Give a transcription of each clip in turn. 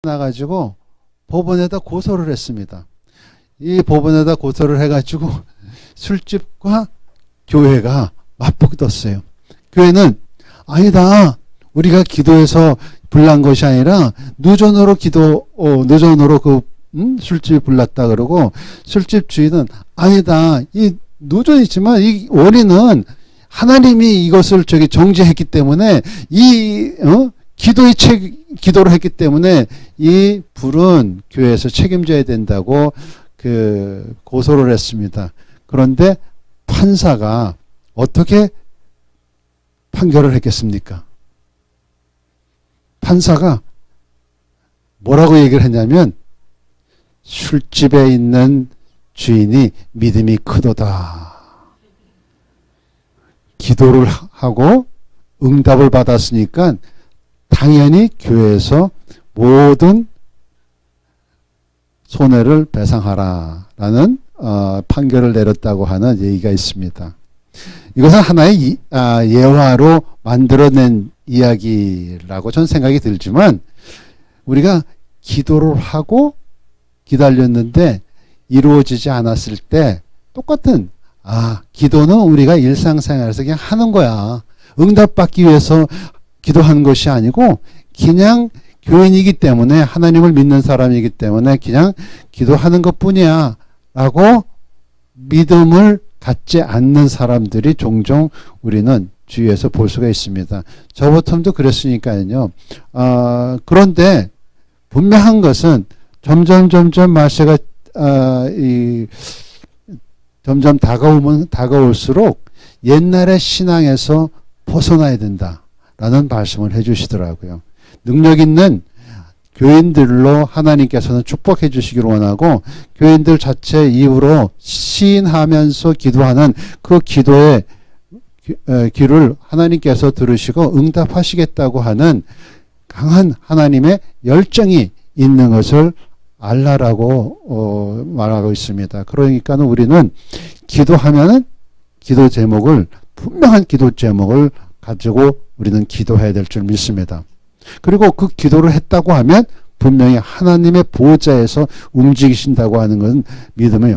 나가지고 법원에다 고소를 했습니다. 이 법원에다 고소를 해가지고 술집과 교회가 맞붙었어요. 교회는 아니다. 우리가 기도해서 불난 것이 아니라 누전으로 술집이 불났다 그러고, 술집 주인은 아니다. 이 누전이지만 이 원인은 하나님이 이것을 정죄했기 때문에 기도를 했기 때문에 이 불은 교회에서 책임져야 된다고 고소를 했습니다. 그런데 판사가 어떻게 판결을 했겠습니까? 판사가 뭐라고 얘기를 했냐면, 술집에 있는 주인이 믿음이 크도다. 기도를 하고 응답을 받았으니까 당연히 교회에서 모든 손해를 배상하라라는 판결을 내렸다고 하는 얘기가 있습니다. 이것은 하나의 예화로 만들어낸 이야기라고 저는 생각이 들지만, 우리가 기도를 하고 기다렸는데 이루어지지 않았을 때 똑같은, 기도는 우리가 일상생활에서 그냥 하는 거야. 응답받기 위해서 기도하는 것이 아니고 그냥 교인이기 때문에, 하나님을 믿는 사람이기 때문에 그냥 기도하는 것뿐이야 라고 믿음을 갖지 않는 사람들이 종종 우리는 주위에서 볼 수가 있습니다. 저 보통도 그랬으니까요. 그런데 분명한 것은 점점 마세가 점점 다가올수록 옛날의 신앙에서 벗어나야 된다라는 말씀을 해주시더라고요. 능력 있는 교인들로 하나님께서는 축복해 주시기를 원하고, 교인들 자체 이후로 시인하면서 기도하는 그 기도의 귀를 하나님께서 들으시고 응답하시겠다고 하는 강한 하나님의 열정이 있는 것을 알라라고 말하고 있습니다. 그러니까 우리는 기도하면은 분명한 기도 제목을 가지고 우리는 기도해야 될 줄 믿습니다. 그리고 그 기도를 했다고 하면 분명히 하나님의 보좌에서 움직이신다고 하는 것은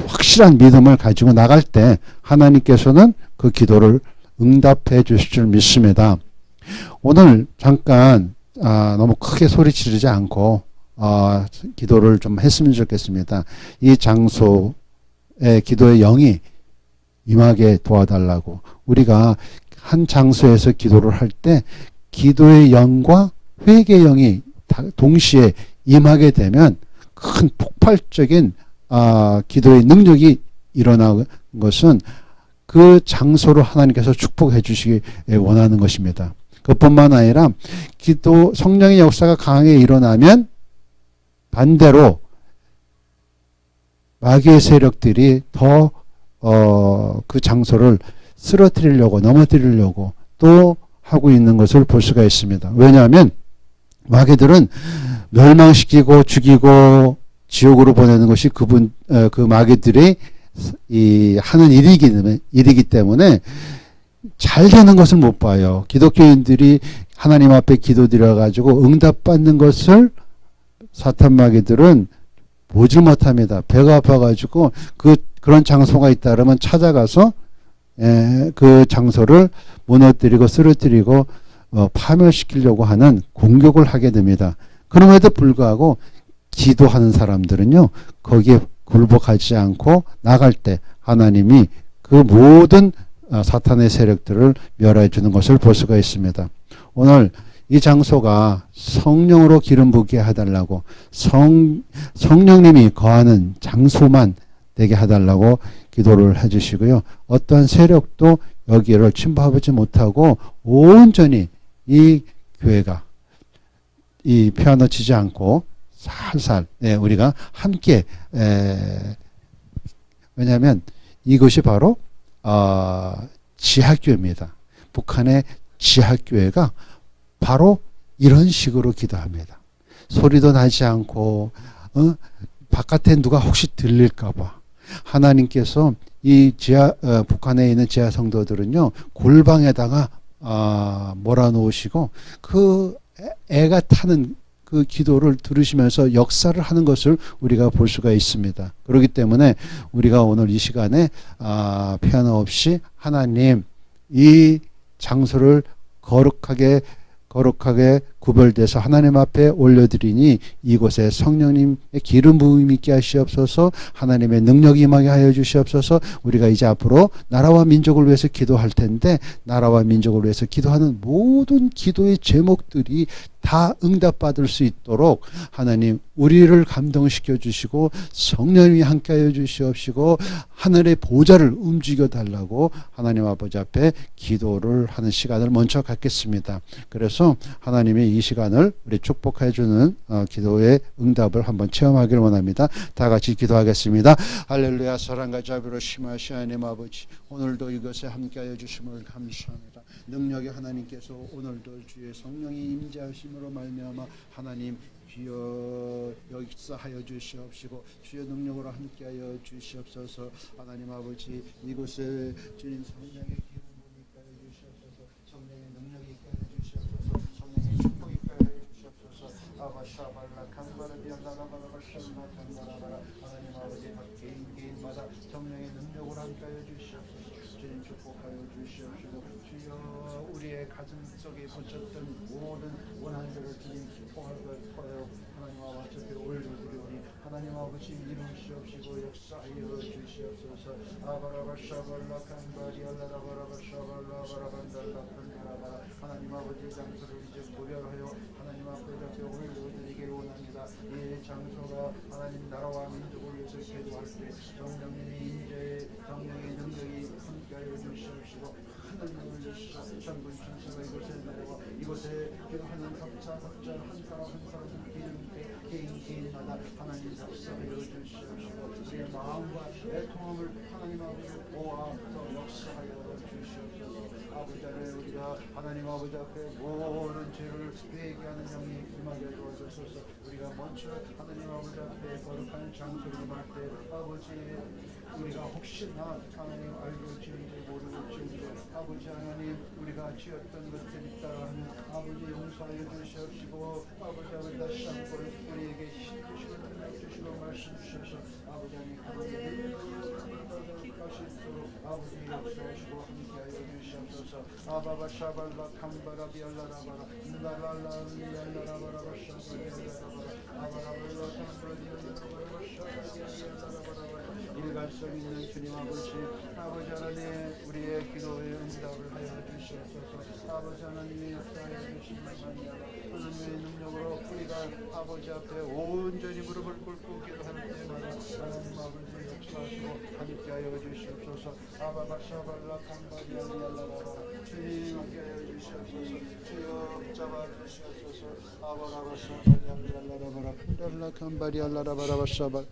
확실한 믿음을 가지고 나갈 때 하나님께서는 그 기도를 응답해 주실 줄 믿습니다. 오늘 잠깐 너무 크게 소리 지르지 않고 기도를 좀 했으면 좋겠습니다. 이 장소에 기도의 영이 임하게 도와달라고. 우리가 한 장소에서 기도를 할 때 기도의 영과 회개의 영이 동시에 임하게 되면 큰 폭발적인 기도의 능력이 일어나는 것은 그 장소를 하나님께서 축복해 주시기 원하는 것입니다. 그뿐만 아니라 성령의 역사가 강하게 일어나면 반대로 마귀의 세력들이 더 그 장소를 쓰러뜨리려고, 넘어뜨리려고 또 하고 있는 것을 볼 수가 있습니다. 왜냐하면 마귀들은 멸망시키고 죽이고 지옥으로 보내는 것이 그 마귀들이 하는 일이기 때문에 잘 되는 것을 못 봐요. 기독교인들이 하나님 앞에 기도드려가지고 응답받는 것을 사탄 마귀들은 보질 못합니다. 배가 아파가지고 그런 장소가 있다 그러면 찾아가서 그 장소를 무너뜨리고 쓰러뜨리고 파멸시키려고 하는 공격을 하게 됩니다. 그럼에도 불구하고 기도하는 사람들은요, 거기에 굴복하지 않고 나갈 때 하나님이 그 모든 사탄의 세력들을 멸해 주는 것을 볼 수가 있습니다. 오늘 이 장소가 성령으로 기름 붓게 해달라고, 성령님이 거하는 장소만 되게 해달라고 기도를 해주시고요. 어떠한 세력도 여기를 침범하지 못하고 온전히 이 교회가 이 피아노 치지 않고 살살 우리가 함께 왜냐하면 이것이 바로 지하교회입니다. 북한의 지하교회가 바로 이런 식으로 기도합니다. 소리도 나지 않고 바깥에 누가 혹시 들릴까 봐. 하나님께서 이 북한에 있는 지하 성도들은요, 골방에다가 몰아놓으시고 그 애가 타는 그 기도를 들으시면서 역사를 하는 것을 우리가 볼 수가 있습니다. 그렇기 때문에 우리가 오늘 이 시간에 피하나 없이 하나님 이 장소를 거룩하게 구별돼서 하나님 앞에 올려드리니 이곳에 성령님의 기름 부음이 있게 하시옵소서. 하나님의 능력이 임하게 하여 주시옵소서. 우리가 이제 앞으로 나라와 민족을 위해서 기도할 텐데 나라와 민족을 위해서 기도하는 모든 기도의 제목들이 다 응답받을 수 있도록 하나님 우리를 감동시켜 주시고 성령님이 함께하여 주시옵시고 하늘의 보좌를 움직여 달라고 하나님 아버지 앞에 기도를 하는 시간을 먼저 갖겠습니다. 그래서 하나님의 이 시간을 우리 축복해 주는 기도의 응답을 한번 체험하기를 원합니다. 다 같이 기도하겠습니다. 할렐루야. 사랑과 자비로 심하신 하나님 아버지, 오늘도 이것에 함께하여 주심을 감사합니다. 능력의 하나님께서 오늘도 주의 성령이 임재하심으로 말미암아 하나님 주여 역사하여 주시옵시고 주의 능력으로 함께하여 주시옵소서. 하나님 아버지 이곳에 주님 성령의 기름 부음이 있게 하여 주시옵소서. 성령의 능력이 있게 하여 주시옵소서. 성령의 축복이 있게 하여 주시옵소서. 아바샤발라 칸바라비알라라바라바샤나 칸바라바라. 하나님 아버지 각 개인마다 성령의 능력으로 함께하여 주시옵소서. 주님 축복하여 주시옵시고 주여 우리의 가슴 속에 붙였던 모든 원한들을 주님 기뻐하여 하나님 아버지 앞에 올려드리오니 하나님 아버지 이루시옵시고 역사하여 주시옵소서. 아바라바샤발라 칸바리알라라바라바샤발라바라반달라칸바라바라. 하나님 아버지 장소를 이제 구별하여 하나님 앞에 올려드리기를 원합니다. 이 장소가 하나님 나라와 민족을 위해서 기도할 때 성령님의 임재 성령의 능력이 함께하여 주시옵시고 하나님을 주시옵소서. 전군 천사가 이곳에 내려와 이곳에 기도하는 각자 한 사람 개인마다 하나님 역사하여 주시옵시고 우리의 마음과 애통함을 하나님 아버지 보아서 역사하여 주시옵소서. 아버지 하나님 우리가 하나님 아버지 앞에 모든 죄를 회개하는 영이 임하게 도와주소서. 우리가 먼저 하나님 아버지 앞에 거룩한 장소를 임할 때 아버지 우리가 혹시나 하나님 알고 지은지 모르고 지은지 아버지 하나님 우리가 지었던 것들 있다 하면 아버지 용서하여 주시옵시고 아버지 다시 한번 우리에게 주시고 말씀 주시옵소서. 아버지 하나님 아버지 역사하시고 함께하여 주시옵소서. 아바바샤발라 캄바라비알라라바라 인달랄라리알라라바라 샤바리알라라바라 아바라발라 캄바리알라라바라 일관성 있는 주님 아버지 하나님 우리의 기도에 응답을 하여 주시옵소서. 아버지 하나님의 역사하여 주시는 하나님의 능력으로 우리가 아버지 앞에 온전히 무릎을 꿇고 기도할 때마다 하나님 아버지 역사하시고 함께하여 주시옵소서. 아바바샤발라 캄바리알라라바라 주님 함께하여 주시옵소서. 주여 잡아주시옵소서. 아바라바샤발라라바라 캄바리알라 캄바리알라라바라바샤발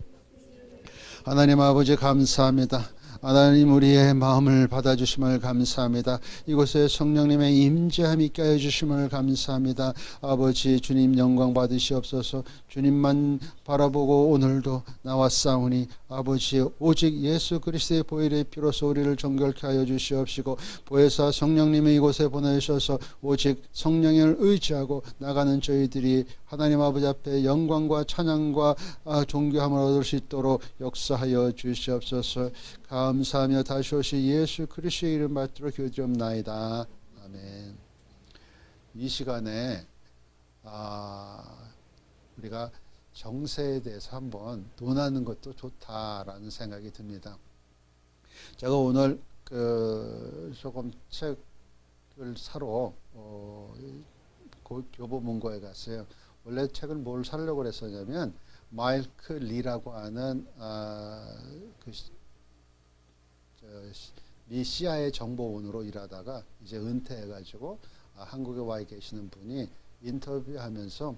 하나님 아버지 감사합니다. 하나님 우리의 마음을 받아주심을 감사합니다. 이곳에 성령님의 임재함이 있게 하여 주심을 감사합니다. 아버지 주님 영광 받으시옵소서. 주님만 바라보고 오늘도 나왔사오니 아버지 오직 예수 그리스도의 보혈의 피로서 우리를 정결케 하여 주시옵시고 보혜사 성령님이 이곳에 보내셔서 오직 성령을 의지하고 나가는 저희들이 하나님 아버지 앞에 영광과 찬양과 존귀함을 얻을 수 있도록 역사하여 주시옵소서. 감사하며 다시 오신 예수 그리스도의 이름 받들어 기도드리옵나이다. 아멘. 이 시간에 우리가 정세에 대해서 한번 논하는 것도 좋다라는 생각이 듭니다. 제가 오늘 조금 책을 사러 교보문고에 갔어요. 원래 책을 뭘 사려고 그랬었냐면 마이크 리라고 하는 미 CIA 정보원으로 일하다가 이제 은퇴해가지고 한국에 와 계시는 분이 인터뷰하면서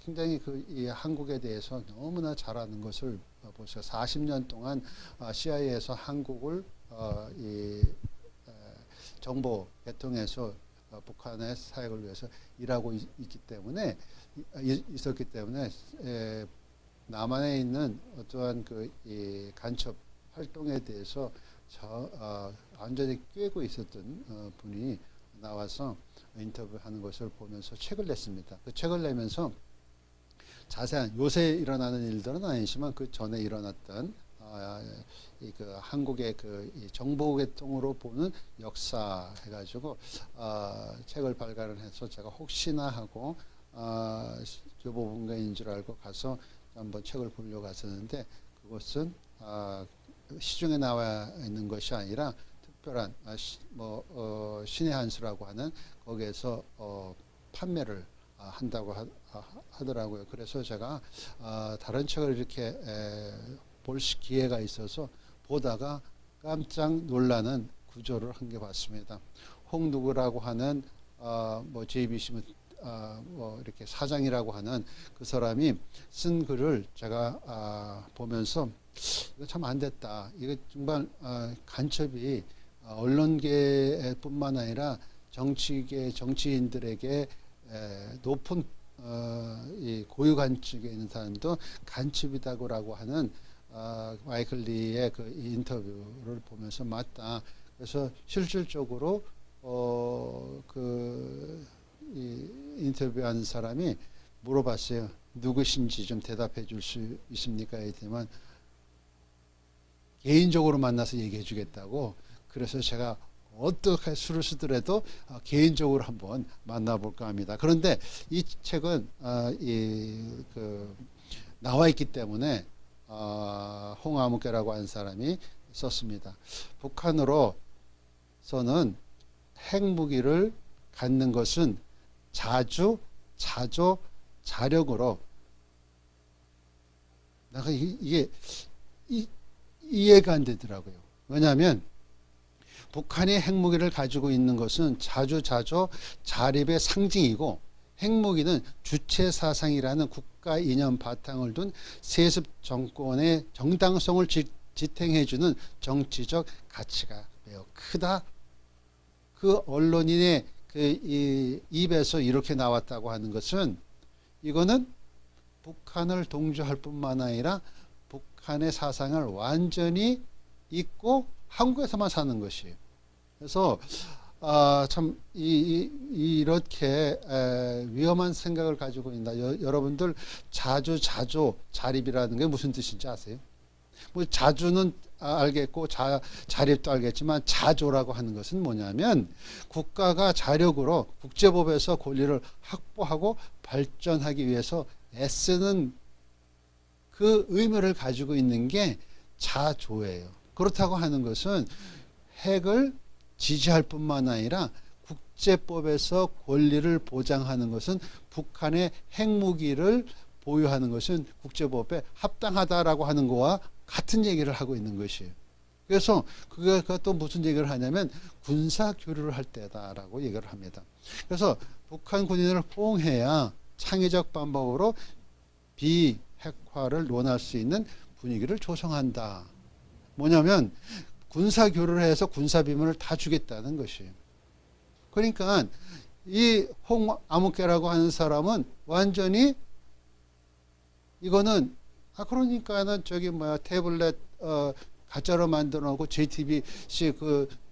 굉장히 이 한국에 대해서 너무나 잘하는 것을 보셔 40년 동안 CIA에서 한국을 정보 계통해서 북한의 사역을 위해서 일하고 있었기 때문에 남한에 있는 어떠한 이 간첩 활동에 대해서 완전히 꿰고 있었던 분이 나와서 인터뷰하는 것을 보면서 책을 냈습니다. 그 책을 내면서 자세한 요새 일어나는 일들은 아니지만 그 전에 일어났던 그 한국의 이 정보계통으로 보는 역사 해가지고 책을 발간을 해서 제가 혹시나 하고 교보문고인 줄 알고 가서 한번 책을 보려고 갔었는데 그것은 시중에 나와 있는 것이 아니라 특별한 신의 한수라고 하는 거기에서 판매를 한다고 하더라고요. 그래서 제가 다른 책을 이렇게 볼 기회가 있어서 보다가 깜짝 놀라는 구조를 한 게 봤습니다. 홍누구라고 하는 JBC 이렇게 사장이라고 하는 그 사람이 쓴 글을 제가 보면서 이거 참 안 됐다. 이거 정말 간첩이 언론계뿐만 아니라 정치계 정치인들에게 높은 이 고유 간직에 있는 사람도 간첩이다라고 하는 마이클 리의 그 인터뷰를 보면서 맞다. 그래서 실질적으로 이 인터뷰한 사람이 물어봤어요. 누구신지 좀 대답해 줄 수 있습니까? 했더니만 개인적으로 만나서 얘기해 주겠다고. 그래서 제가 어떻게 수를 쓰더라도 개인적으로 한번 만나볼까 합니다. 그런데 이 책은 나와 있기 때문에 홍아무개라고 하는 사람이 썼습니다. 북한으로서는 핵무기를 갖는 것은 자주, 자조, 자력으로 내가 이게 이해가 안 되더라고요. 왜냐하면 북한이 핵무기를 가지고 있는 것은 자주, 자조, 자립의 상징이고 핵무기는 주체사상이라는 국가 이념 바탕을 둔 세습 정권의 정당성을 지탱해주는 정치적 가치가 매우 크다. 그 언론인의 이 입에서 이렇게 나왔다고 하는 것은 이거는 북한을 동조할 뿐만 아니라 북한의 사상을 완전히 잊고 한국에서만 사는 것이에요. 그래서 참 이렇게 위험한 생각을 가지고 있다. 여러분들 자주, 자조, 자립이라는 게 무슨 뜻인지 아세요? 뭐 자주는 알겠고 자립도 알겠지만 자조라고 하는 것은 뭐냐면 국가가 자력으로 국제법에서 권리를 확보하고 발전하기 위해서 애쓰는 그 의무를 가지고 있는 게 자조예요. 그렇다고 하는 것은 핵을 지지할 뿐만 아니라 국제법에서 권리를 보장하는 것은 북한의 핵무기를 보유하는 것은 국제법에 합당하다라고 하는 거와 같은 얘기를 하고 있는 것이에요. 그래서 그가 또 무슨 얘기를 하냐면 군사 교류를 할 때다라고 얘기를 합니다. 그래서 북한 군인을 포용해야 창의적 방법으로 비핵화를 논할 수 있는 분위기를 조성한다. 뭐냐면 군사 교류를 해서 군사 비밀을 다 주겠다는 것이에요. 그러니까 이 홍아무개라고 하는 사람은 완전히 이거는 그러니까는 태블릿 가짜로 만들어 놓고 JTBC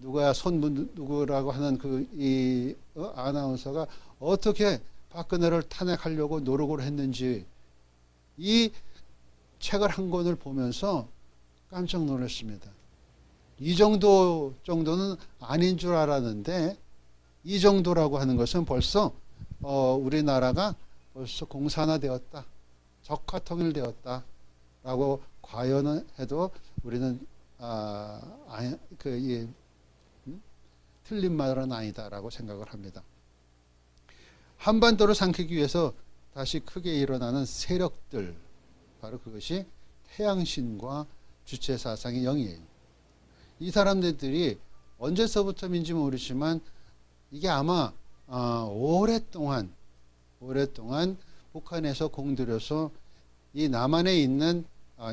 누구라고 하는 아나운서가 어떻게 박근혜를 탄핵하려고 노력을 했는지 이 책을 한 권을 보면서 깜짝 놀랐습니다. 이 정도는 아닌 줄 알았는데 이 정도라고 하는 것은 벌써 우리나라가 벌써 공산화되었다. 적화 통일되었다. 라고 과연은 해도 우리는 틀린 말은 아니다라고 생각을 합니다. 한반도를 삼키기 위해서 다시 크게 일어나는 세력들, 바로 그것이 태양신과 주체사상의 영이에요. 이 사람들이 언제서부터인지 모르지만 이게 아마 오랫동안 북한에서 공들여서 이 남한에 있는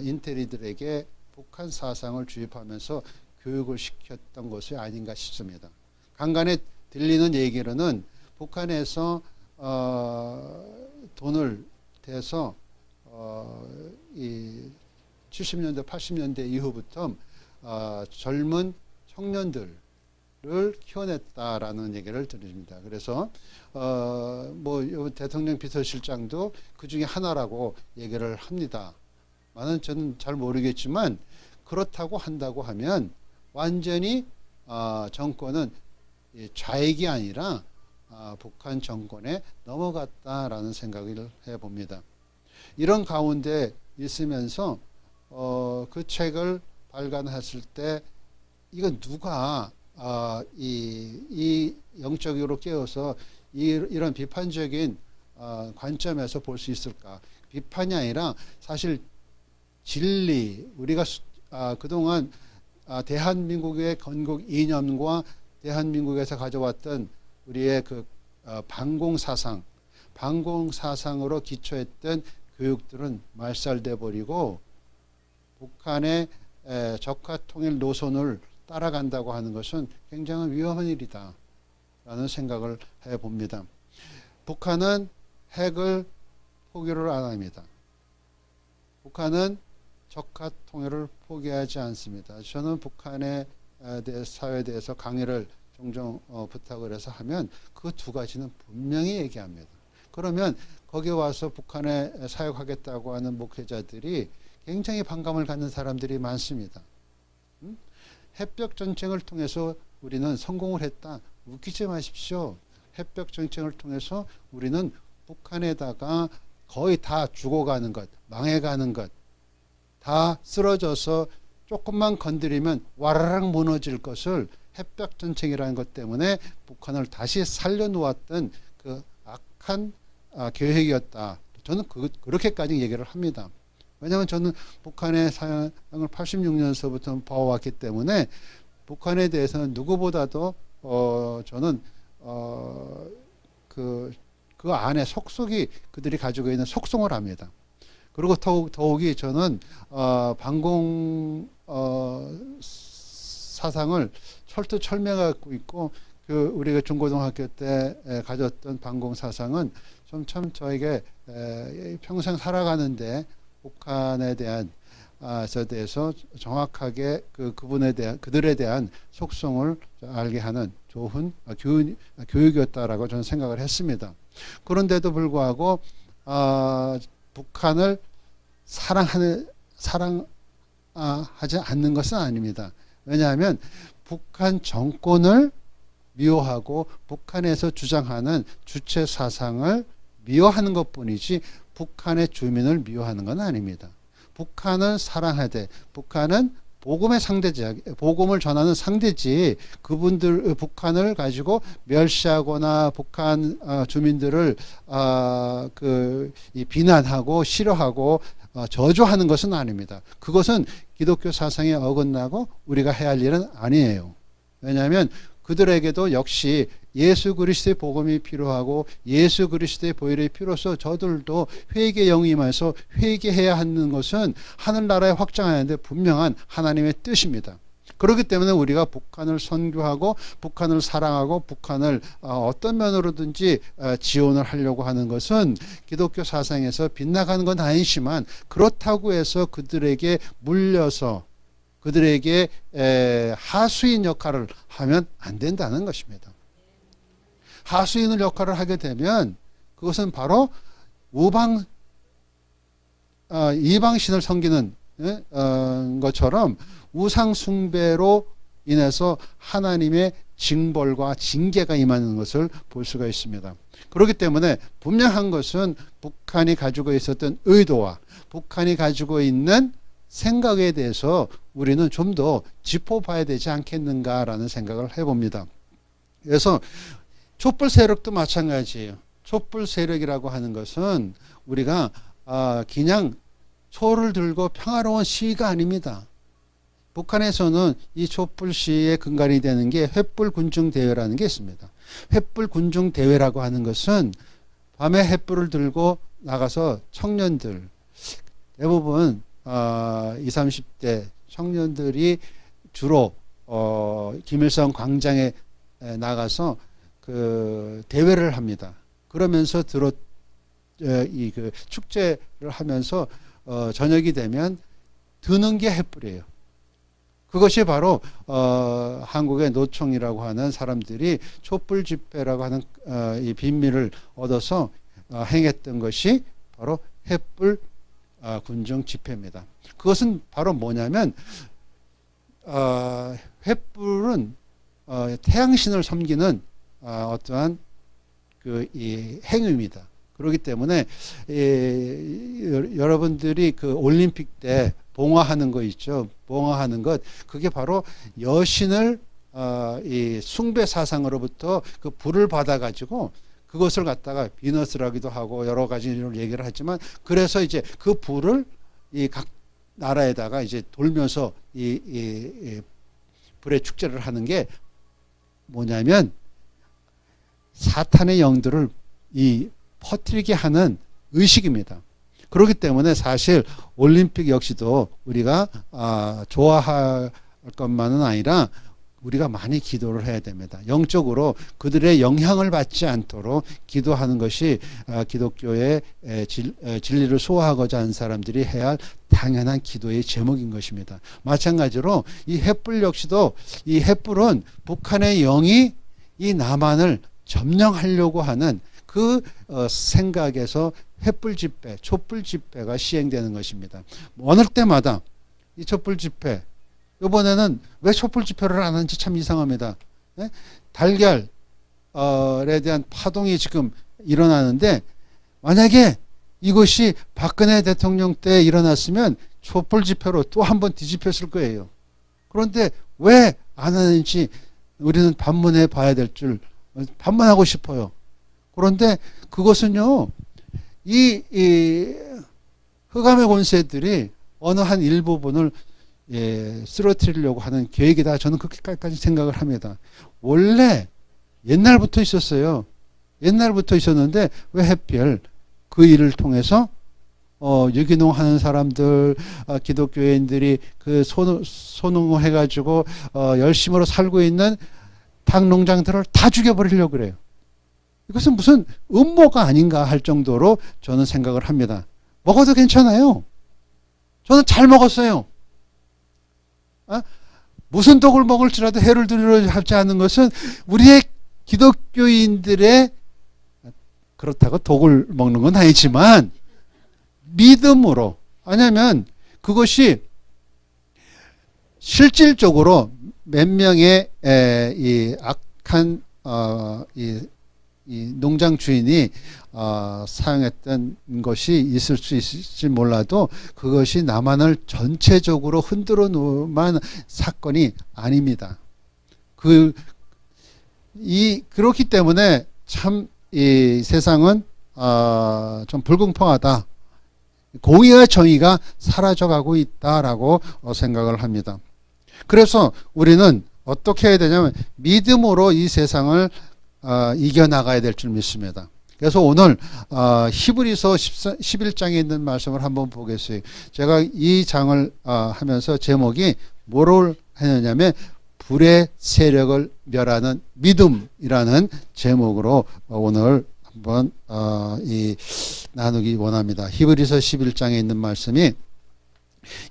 인텔리들에게 북한 사상을 주입하면서 교육을 시켰던 것이 아닌가 싶습니다. 간간에 들리는 얘기로는 북한에서 돈을 대서 이 70년대 80년대 이후부터 젊은 청년들 키워냈다라는 얘기를 드립니다. 그래서 뭐 대통령 비서실장도 그 중에 하나라고 얘기를 합니다. 나는 저는 잘 모르겠지만 그렇다고 한다고 하면 완전히 정권은 좌익이 아니라 북한 정권에 넘어갔다라는 생각을 해봅니다. 이런 가운데 있으면서 그 책을 발간했을 때 이건 누가 이 영적으로 깨어서 이런 비판적인 관점에서 볼 수 있을까? 비판이 아니라 사실 진리, 우리가 그동안 대한민국의 건국 이념과 대한민국에서 가져왔던 우리의 그 반공사상으로 기초했던 교육들은 말살돼 버리고 북한의 적화통일 노선을 따라간다고 하는 것은 굉장히 위험한 일이다 라는 생각을 해봅니다. 북한은 핵을 포기를 안 합니다. 북한은 적화통일을 포기하지 않습니다. 저는 북한의 사회에 대해서 강의를 종종 부탁을 해서 하면 그 두 가지는 분명히 얘기합니다. 그러면 거기 와서 북한에 사역하겠다고 하는 목회자들이 굉장히 반감을 갖는 사람들이 많습니다. 햇벽 전쟁을 통해서 우리는 성공을 했다. 웃기지 마십시오. 햇벽 전쟁을 통해서 우리는 북한에다가 거의 다 죽어가는 것, 망해가는 것, 다 쓰러져서 조금만 건드리면 와라락 무너질 것을 햇벽 전쟁이라는 것 때문에 북한을 다시 살려놓았던 그 악한 계획이었다. 저는 그렇게까지 얘기를 합니다. 왜냐하면 저는 북한의 사역을 86년서부터 봐왔기 때문에 북한에 대해서는 누구보다도 저는 그 안에 속속이 그들이 가지고 있는 속성을 합니다. 그리고 더욱이 저는 반공 사상을 철두철미하고 있고 우리가 중고등학교 때 가졌던 반공 사상은 좀 참 저에게 평생 살아가는데 북한에 대한 대해서 정확하게 그들에 대한 속성을 알게 하는 좋은 교육이었다라고 저는 생각을 했습니다. 그런데도 불구하고 북한을 사랑하지 않는 것은 아닙니다. 왜냐하면 북한 정권을 미워하고 북한에서 주장하는 주체 사상을 미워하는 것뿐이지 북한의 주민을 미워하는 건 아닙니다. 북한을 사랑하되 북한은 복음의 상대지, 복음을 전하는 상대지 북한을 가지고 멸시하거나 북한 주민들을 비난하고 싫어하고 저주하는 것은 아닙니다. 그것은 기독교 사상에 어긋나고 우리가 해야 할 일은 아니에요. 왜냐하면 그들에게도 역시 예수 그리스도의 복음이 필요하고 예수 그리스도의 보혈이 필요해서 저들도 회개에 영임해서 회개해야 하는 것은 하늘나라에 확장하는데 분명한 하나님의 뜻입니다. 그렇기 때문에 우리가 북한을 선교하고 북한을 사랑하고 북한을 어떤 면으로든지 지원을 하려고 하는 것은 기독교 사상에서 빗나가는 건 아니지만 그렇다고 해서 그들에게 물려서 그들에게 하수인 역할을 하면 안 된다는 것입니다. 하수인 역할을 하게 되면 그것은 바로 이방신을 섬기는 것처럼 우상 숭배로 인해서 하나님의 징벌과 징계가 임하는 것을 볼 수가 있습니다. 그렇기 때문에 분명한 것은 북한이 가지고 있었던 의도와 북한이 가지고 있는 생각에 대해서 우리는 좀 더 짚어봐야 되지 않겠는가라는 생각을 해봅니다. 그래서 촛불 세력도 마찬가지예요. 촛불 세력이라고 하는 것은 우리가 그냥 초를 들고 평화로운 시위가 아닙니다. 북한에서는 이 촛불 시위의 근간이 되는 게 횃불 군중 대회라는 게 있습니다. 횃불 군중 대회라고 하는 것은 밤에 횃불을 들고 나가서 청년들, 대부분 20, 30대 청년들이 주로 김일성 광장에 나가서 그 대회를 합니다. 그러면서 그 축제를 하면서 저녁이 되면 드는 게 횃불이에요. 그것이 바로 한국의 노총이라고 하는 사람들이 촛불 집회라고 하는 이 빈미를 얻어서 행했던 것이 바로 횃불 군중 집회입니다. 그것은 바로 뭐냐면 횃불은 태양신을 섬기는 어떠한 이 행위입니다. 그렇기 때문에 여러분들이 그 올림픽 때 봉화하는 거 있죠. 봉화하는 것, 그게 바로 여신을 이 숭배 사상으로부터 그 불을 받아가지고 그것을 갖다가 비너스라기도 하고 여러 가지 얘기를 하지만, 그래서 이제 그 불을 이 각 나라에다가 이제 돌면서 이 불의 축제를 하는 게 뭐냐면 사탄의 영들을 퍼뜨리게 하는 의식입니다. 그렇기 때문에 사실 올림픽 역시도 우리가 좋아할 것만은 아니라 우리가 많이 기도를 해야 됩니다. 영적으로 그들의 영향을 받지 않도록 기도하는 것이 기독교의 진리를 소화하고자 하는 사람들이 해야 할 당연한 기도의 제목인 것입니다. 마찬가지로 이 횃불 역시도, 이 횃불은 북한의 영이 이 남한을 점령하려고 하는 그 생각에서 횃불 집회, 촛불 집회가 시행되는 것입니다. 어느 때마다 이 촛불 집회, 이번에는 왜 촛불 집회를 안 하는지 참 이상합니다. 네? 달걀에 대한 파동이 지금 일어나는데, 만약에 이것이 박근혜 대통령 때 일어났으면 촛불 집회로 또 한 번 뒤집혔을 거예요. 그런데 왜 안 하는지 우리는 반문해 봐야 될 줄, 반문하고 싶어요. 그런데 그것은요, 이 흑암의 권세들이 어느 한 일부분을 쓰러뜨리려고 하는 계획이다. 저는 그렇게까지 생각을 합니다. 원래 옛날부터 있었어요. 옛날부터 있었는데 왜 하필 그 일을 통해서 유기농 하는 사람들, 기독교인들이 그 소농해가지고 열심으로 살고 있는 닭 농장들을 다 죽여버리려고 그래요. 이것은 무슨 음모가 아닌가 할 정도로 저는 생각을 합니다. 먹어도 괜찮아요. 저는 잘 먹었어요. 무슨 독을 먹을지라도 해를 두려워 하지 않는 것은 우리의 기독교인들의, 그렇다고 독을 먹는 건 아니지만 믿음으로, 왜냐하면 그것이 실질적으로 몇 명의 이 악한 이 농장 주인이 사용했던 것이 있을 수 있을지 몰라도 그것이 남한을 전체적으로 흔들어 놓은 사건이 아닙니다. 그렇기 때문에 참 이 세상은 좀 불공평하다. 공의와 정의가 사라져가고 있다라고 생각을 합니다. 그래서 우리는 어떻게 해야 되냐면 믿음으로 이 세상을 이겨나가야 될 줄 믿습니다. 그래서 오늘 히브리서 11장에 있는 말씀을 한번 보겠어요. 제가 이 장을 하면서 제목이 뭐를 했느냐면 불의 세력을 멸하는 믿음이라는 제목으로 오늘 한번 나누기 원합니다. 히브리서 11장에 있는 말씀이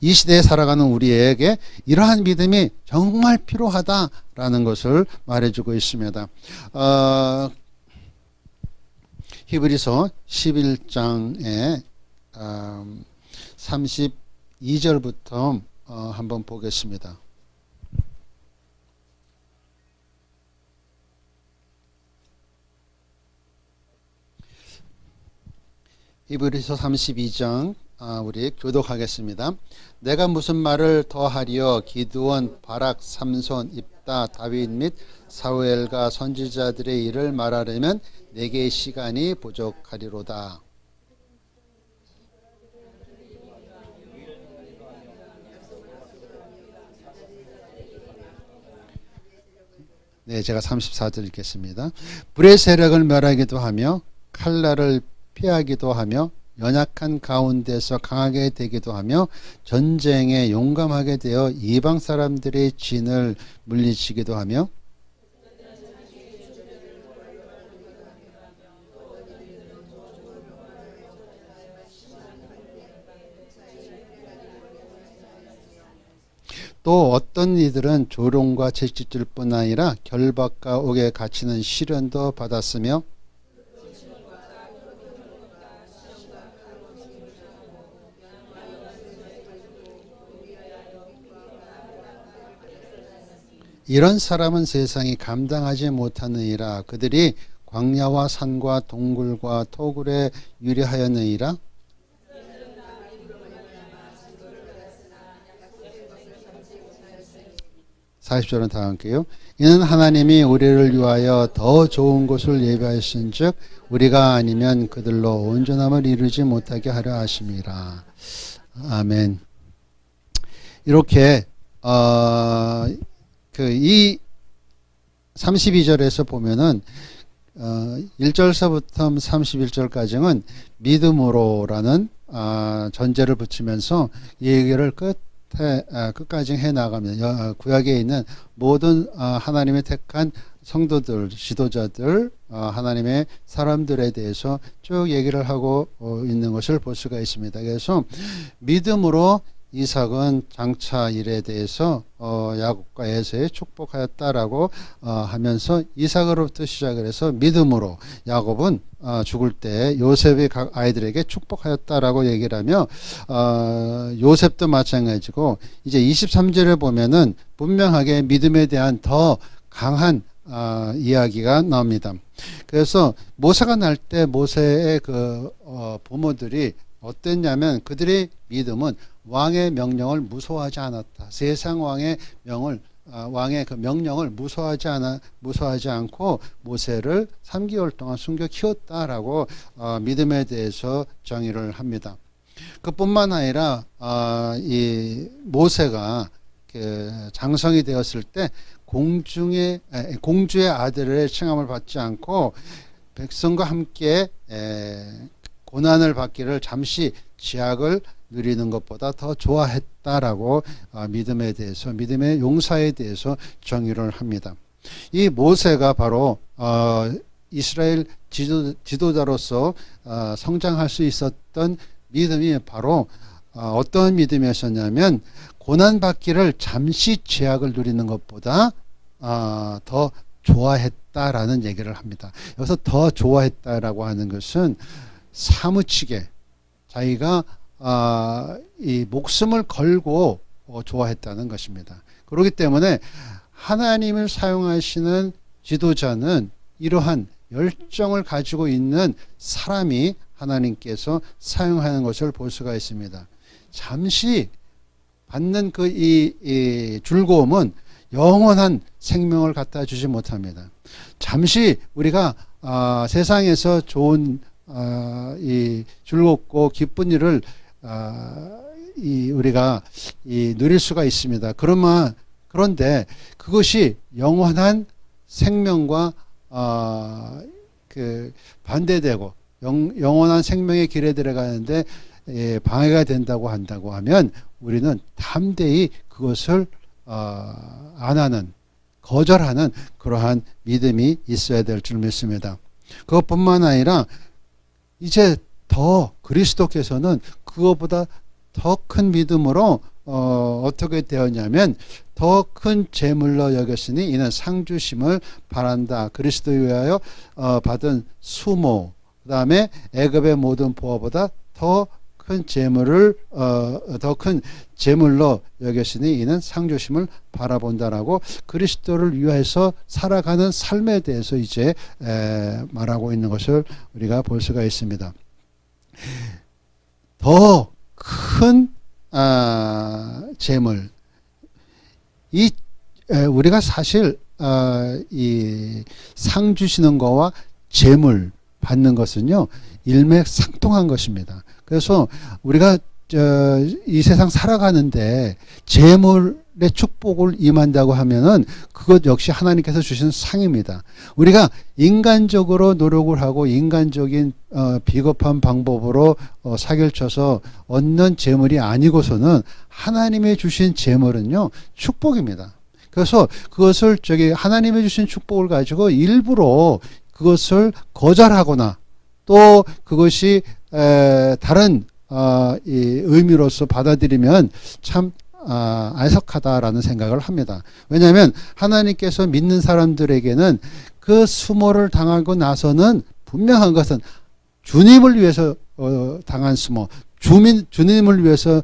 이 시대에 살아가는 우리에게 이러한 믿음이 정말 필요하다라는 것을 말해주고 있습니다. 히브리서 11장에 32절부터 한번 보겠습니다. 히브리서 32장 우리 교독하겠습니다. 내가 무슨 말을 더하리요? 기드온, 바락, 삼손, 입다, 다윗 및 사무엘과 선지자들의 일을 말하려면 내게 시간이 부족하리로다. 네, 제가 34절 읽겠습니다. 불의 세력을 멸하기도 하며 칼날을 피하기도 하며 연약한 가운데서 강하게 되기도 하며 전쟁에 용감하게 되어 이방 사람들의 진을 물리치기도 하며 또 어떤 이들은 조롱과 채찍질 뿐 아니라 결박과 옥에 갇히는 시련도 받았으며 이런 사람은 세상이 감당하지 못하느니라. 그들이 광야와 산과 동굴과 토굴에 유리하였느니라. 40절은 다 함께요. 이는 하나님이 우리를 위하여 더 좋은 곳을 예비하였은즉 우리가 아니면 그들로 온전함을 이루지 못하게 하려 하심이라. 아멘. 이렇게 이 32절에서 보면은 1절서부터 31절까지는 믿음으로라는 전제를 붙이면서 이 얘기를 끝까지 해나갑니다. 구약에 있는 모든 하나님의 택한 성도들, 지도자들, 하나님의 사람들에 대해서 쭉 얘기를 하고 있는 것을 볼 수가 있습니다. 그래서 믿음으로 이삭은 장차 일에 대해서 야곱과 에서에 축복하였다라고 하면서 이삭으로부터 시작을 해서 믿음으로 야곱은 죽을 때 요셉의 각 아이들에게 축복하였다라고 얘기를 하며 요셉도 마찬가지고 이제 23절에 보면은 분명하게 믿음에 대한 더 강한 이야기가 나옵니다. 그래서 모세가 날 때 모세의 그 부모들이 어땠냐면 그들의 믿음은 왕의 명령을 무서워하지 않았다. 세상 왕의 그 명령을 무서워하지 않고 모세를 3개월 동안 숨겨 키웠다라고 믿음에 대해서 정의를 합니다. 그뿐만 아니라 이 모세가 그 장성이 되었을 때 공주의 아들의 칭함을 받지 않고 백성과 함께 고난을 받기를 잠시 지약을 누리는 것보다 더 좋아했다라고 믿음에 대해서 믿음의 용사에 대해서 정의를 합니다. 이 모세가 바로 이스라엘 지도자로서 성장할 수 있었던 믿음이 바로 어떤 믿음이었냐면 고난 받기를 잠시 제약을 누리는 것보다 더 좋아했다라는 얘기를 합니다. 여기서 더 좋아했다라고 하는 것은 사무치게 자기가 이 목숨을 걸고 좋아했다는 것입니다. 그렇기 때문에 하나님을 사용하시는 지도자는 이러한 열정을 가지고 있는 사람이 하나님께서 사용하는 것을 볼 수가 있습니다. 잠시 받는 이 즐거움은 영원한 생명을 갖다 주지 못합니다. 잠시 우리가 세상에서 좋은 이 즐겁고 기쁜 일을 우리가 누릴 수가 있습니다. 그런데 그것이 영원한 생명과 그 반대되고 영원한 생명의 길에 들어가는데 방해가 된다고 하면 우리는 담대히 그것을 안 하는, 거절하는 그러한 믿음이 있어야 될 줄 믿습니다. 그것뿐만 아니라 이제 더 그리스도께서는 그것보다 더 큰 믿음으로 어떻게 되었냐면 더 큰 재물로 여겼으니 이는 상 주심을 바란다. 그리스도에 의하여 받은 수모, 그 다음에 애굽의 모든 보화보다 더 큰 재물로 여겼으니 이는 상 주심을 바라본다라고 그리스도를 위해서 살아가는 삶에 대해서 이제 말하고 있는 것을 우리가 볼 수가 있습니다. 더 큰 재물, 우리가 사실 이 상 주시는 거와 재물 받는 것은요 일맥상통한 것입니다. 그래서 우리가 이 세상 살아가는데 재물의 축복을 임한다고 하면은 그것 역시 하나님께서 주신 상입니다. 우리가 인간적으로 노력을 하고 인간적인 비겁한 방법으로 사기를 쳐서 얻는 재물이 아니고서는 하나님의 주신 재물은요 축복입니다. 그래서 그것을 하나님의 주신 축복을 가지고 일부러 그것을 거절하거나 또 그것이 다른 이 의미로서 받아들이면 참 안석하다라는 생각을 합니다. 왜냐하면 하나님께서 믿는 사람들에게는 그 수모를 당하고 나서는 분명한 것은 주님을 위해서 당한 수모, 주님을 위해서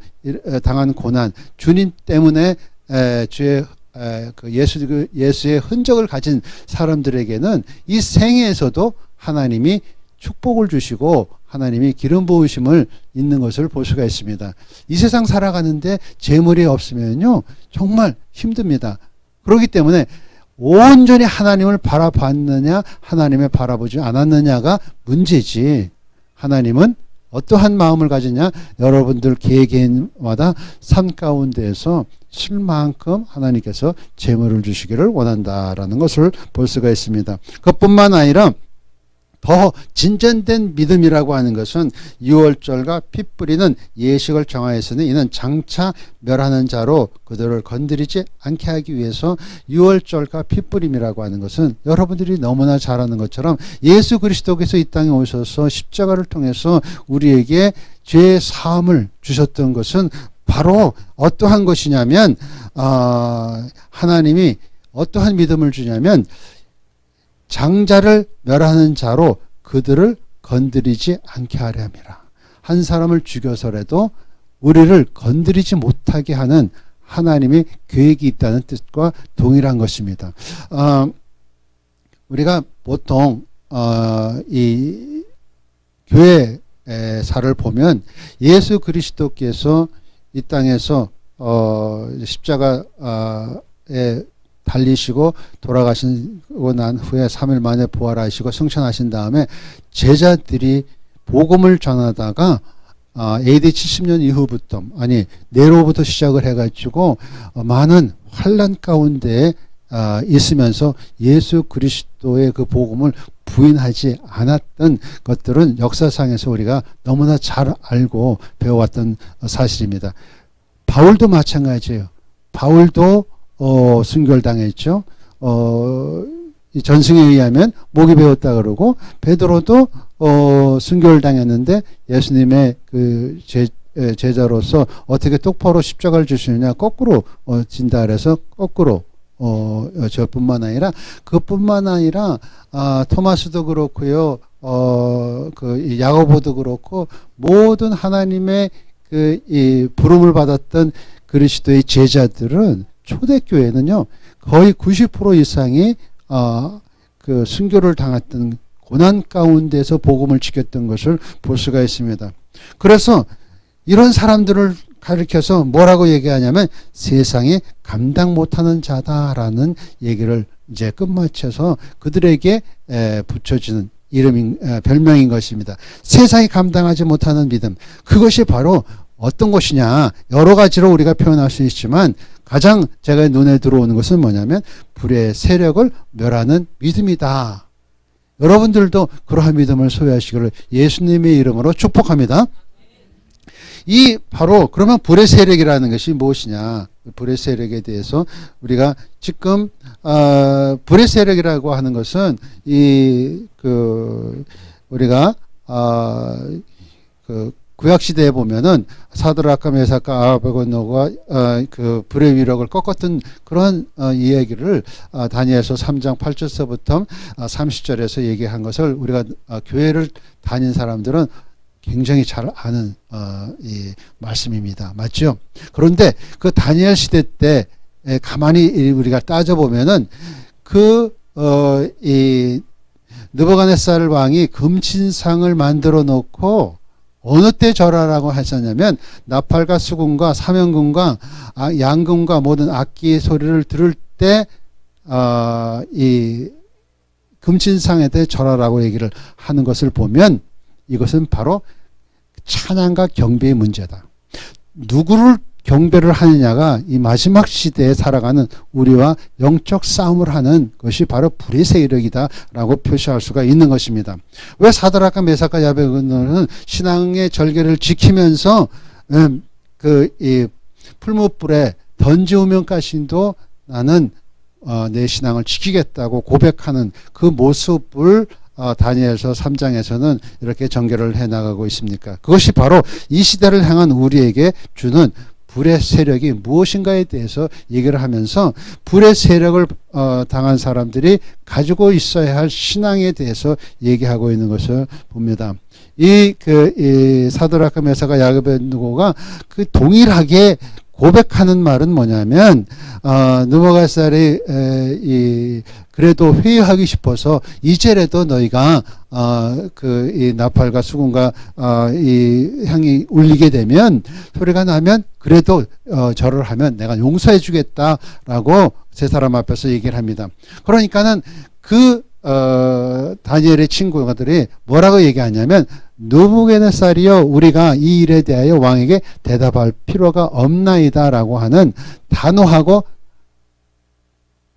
당한 고난, 주님 때문에 주의 그 예수의 흔적을 가진 사람들에게는 이 생애에서도 하나님이 축복을 주시고 하나님이 기름 부으심을 있는 것을 볼 수가 있습니다. 이 세상 살아가는데 재물이 없으면요 정말 힘듭니다. 그렇기 때문에 온전히 하나님을 바라봤느냐 하나님을 바라보지 않았느냐가 문제지, 하나님은 어떠한 마음을 가지냐, 여러분들 개개인마다 삶 가운데에서 쉴 만큼 하나님께서 재물을 주시기를 원한다라는 것을 볼 수가 있습니다. 그뿐만 아니라 더 진전된 믿음이라고 하는 것은 유월절과 피 뿌리는 예식을 정하였으니 이는 장차 멸하는 자로 그들을 건드리지 않게 하기 위해서 유월절과 피 뿌림이라고 하는 것은 여러분들이 너무나 잘 아는 것처럼 예수 그리스도께서 이 땅에 오셔서 십자가를 통해서 우리에게 죄의 사함을 주셨던 것은 바로 어떠한 것이냐면 하나님이 어떠한 믿음을 주냐면 장자를 멸하는 자로 그들을 건드리지 않게 하려 함이라. 한 사람을 죽여서라도 우리를 건드리지 못하게 하는 하나님의 계획이 있다는 뜻과 동일한 것입니다. 우리가 보통 이 교회사를 보면 예수 그리스도께서 이 땅에서 십자가에 달리시고 돌아가시고 난 후에 3일 만에 부활하시고 승천하신 다음에 제자들이 복음을 전하다가 AD 70년 이후부터 네로부터 시작을 해가지고 많은 환난 가운데 있으면서 예수 그리스도의 그 복음을 부인하지 않았던 것들은 역사상에서 우리가 너무나 잘 알고 배워왔던 사실입니다. 바울도 마찬가지예요. 바울도 순교당했죠. 이 전승에 의하면 목이 베었다 그러고, 베드로도 순교를 당했는데 예수님의 그 제자로서 어떻게 똑바로 십자가를 주시느냐, 거꾸로 진다 그래서 거꾸로 저뿐만 아니라 그뿐만 아니라 토마스도 그렇고요, 그 야고보도 그렇고 모든 하나님의 그 이 부름을 받았던 그리스도의 제자들은 초대교회는요 거의 90% 이상이 그 순교를 당했던 고난 가운데서 복음을 지켰던 것을 볼 수가 있습니다. 그래서 이런 사람들을 가리켜서 뭐라고 얘기하냐면 세상이 감당 못하는 자다라는 얘기를 이제 끝마쳐서 그들에게 붙여지는 별명인 것입니다. 세상이 감당하지 못하는 믿음, 그것이 바로 어떤 것이냐, 여러 가지로 우리가 표현할 수 있지만 가장 제가 눈에 들어오는 것은 뭐냐면 불의 세력을 멸하는 믿음이다. 여러분들도 그러한 믿음을 소유하시기를 예수님의 이름으로 축복합니다. 이 바로 그러면 불의 세력이라는 것이 무엇이냐, 불의 세력에 대해서 우리가 지금 불의 세력이라고 하는 것은 우리가 그 구약 시대에 보면은 사드락과 메삭과 아베고노가 그 불의 위력을 꺾었던 그런 이야기를 다니엘서 3장 8절서부터 30절에서 얘기한 것을 우리가 교회를 다닌 사람들은 굉장히 잘 아는 이 말씀입니다. 맞죠? 그런데 그 다니엘 시대 때 가만히 우리가 따져보면은 이 느부갓네살 왕이 금신상을 만들어 놓고 어느 때 절하라고 하셨냐면 나팔과 수금과 사면금과 양금과 모든 악기의 소리를 들을 때 이 금신상에 대해 절하라고 얘기를 하는 것을 보면 이것은 바로 찬양과 경배의 문제다. 누구를 경배를 하느냐가 이 마지막 시대에 살아가는 우리와 영적 싸움을 하는 것이 바로 불의 세력이다라고 표시할 수가 있는 것입니다. 왜 사드락과 메삭과 아베고노는 신앙의 절개를 지키면서 이 풀무불에 던지우면까지도 나는 내 신앙을 지키겠다고 고백하는 그 모습을 다니엘서 3장에서는 이렇게 전개를 해나가고 있습니까? 그것이 바로 이 시대를 향한 우리에게 주는 불의 세력이 무엇인가에 대해서 얘기를 하면서 불의 세력을 당한 사람들이 가지고 있어야 할 신앙에 대해서 얘기하고 있는 것을 봅니다. 이 사드락과 메사가 야베베느고가 그 동일하게 고백하는 말은 뭐냐면 느부갓네살이 그래도 회유하기 싶어서 이제라도 너희가 이 나팔과 수금과 이 향이 울리게 되면 소리가 나면 그래도 절을 하면 내가 용서해 주겠다라고 세 사람 앞에서 얘기를 합니다. 그러니까는 다니엘의 친구들이 뭐라고 얘기하냐면 느부갓네살이여 우리가 이 일에 대하여 왕에게 대답할 필요가 없나이다라고 하는 단호하고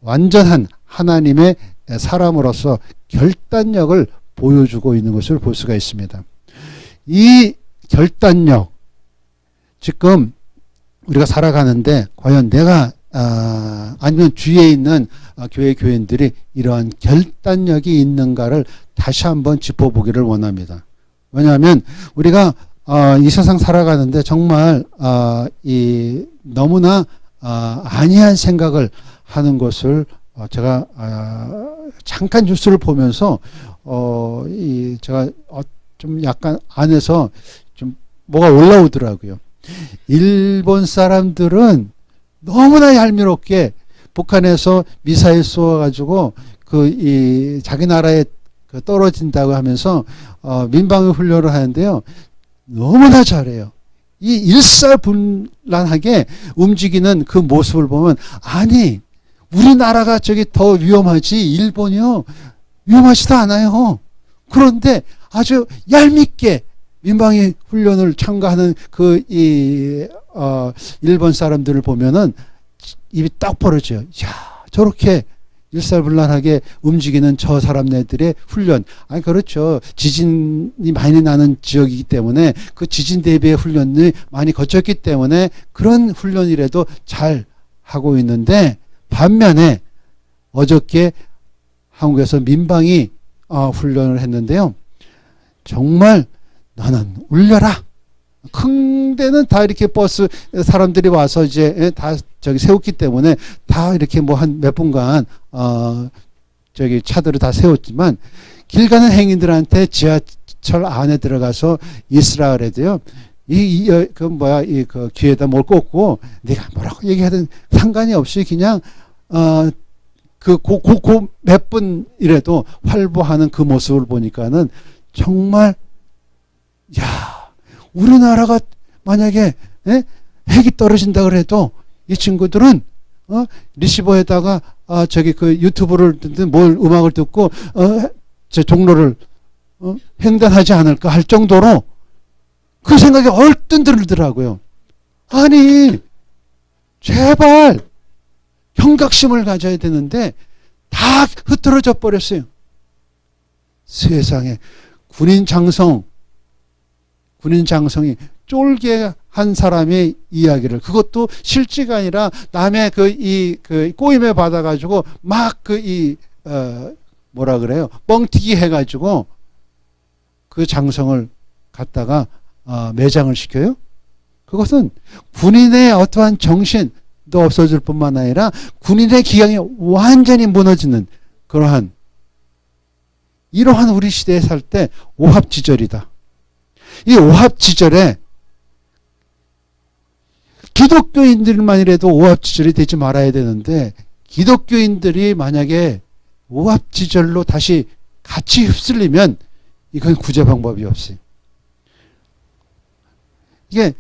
완전한 하나님의 사람으로서 결단력을 보여주고 있는 것을 볼 수가 있습니다. 이 결단력, 지금 우리가 살아가는데 과연 내가 아니면 주위에 있는 교회 교인들이 이러한 결단력이 있는가를 다시 한번 짚어보기를 원합니다. 왜냐하면 우리가 이 세상 살아가는데 정말 너무나 안이한 생각을 하는 것을 제가 잠깐 뉴스를 보면서 제가 좀 약간 안에서 좀 뭐가 올라오더라고요. 일본 사람들은 너무나 얄미롭게 북한에서 미사일 쏘아가지고 자기 나라에 떨어진다고 하면서 민방위 훈련을 하는데요. 너무나 잘해요. 이 일사분란하게 움직이는 그 모습을 보면 아니 우리나라가 저기 더 위험하지 일본이요 위험하지도 않아요. 그런데 아주 얄밉게 민방위 훈련을 참가하는 일본 사람들을 보면은 입이 딱 벌어져요. 야, 저렇게 일사불란하게 움직이는 저 사람네들의 훈련. 아니, 그렇죠. 지진이 많이 나는 지역이기 때문에 그 지진 대비의 훈련이 많이 거쳤기 때문에 그런 훈련이라도 잘 하고 있는데 반면에 어저께 한국에서 민방위 훈련을 했는데요. 정말 나는 울려라. 큰 데는 다 이렇게 버스 사람들이 와서 이제 다 저기 세웠기 때문에 다 이렇게 뭐 한 몇 분간 저기 차들을 다 세웠지만 길 가는 행인들한테 지하철 안에 들어가서 있으라그래도요. 그 귀에다 뭘 꽂고 네가 뭐라고 얘기하든 상관이 없이 그냥 몇 분이라도 활보하는 그 모습을 보니까는 정말 야, 우리나라가 만약에 핵이 떨어진다 그래도 이 친구들은 리시버에다가 저기 유튜브를 듣든 뭘 음악을 듣고 제 종로를 횡단하지 않을까 할 정도로 그 생각이 얼뜬 들더라고요. 아니 제발 경각심을 가져야 되는데 다 흐트러져 버렸어요. 세상에 군인 장성이 쫄개한 사람의 이야기를 그것도 실제가 아니라 남의 꼬임에 받아가지고 막 뭐라 그래요 뻥튀기 해가지고 그 장성을 갖다가 매장을 시켜요. 그것은 군인의 어떠한 정신도 없어질 뿐만 아니라 군인의 기강이 완전히 무너지는 이러한 우리 시대에 살 때 오합지졸이다. 이 오합지졸에 기독교인들만이라도 오합지졸이 되지 말아야 되는데 기독교인들이 만약에 오합지졸로 다시 같이 휩쓸리면 이건 구제 방법이 없어요. 이게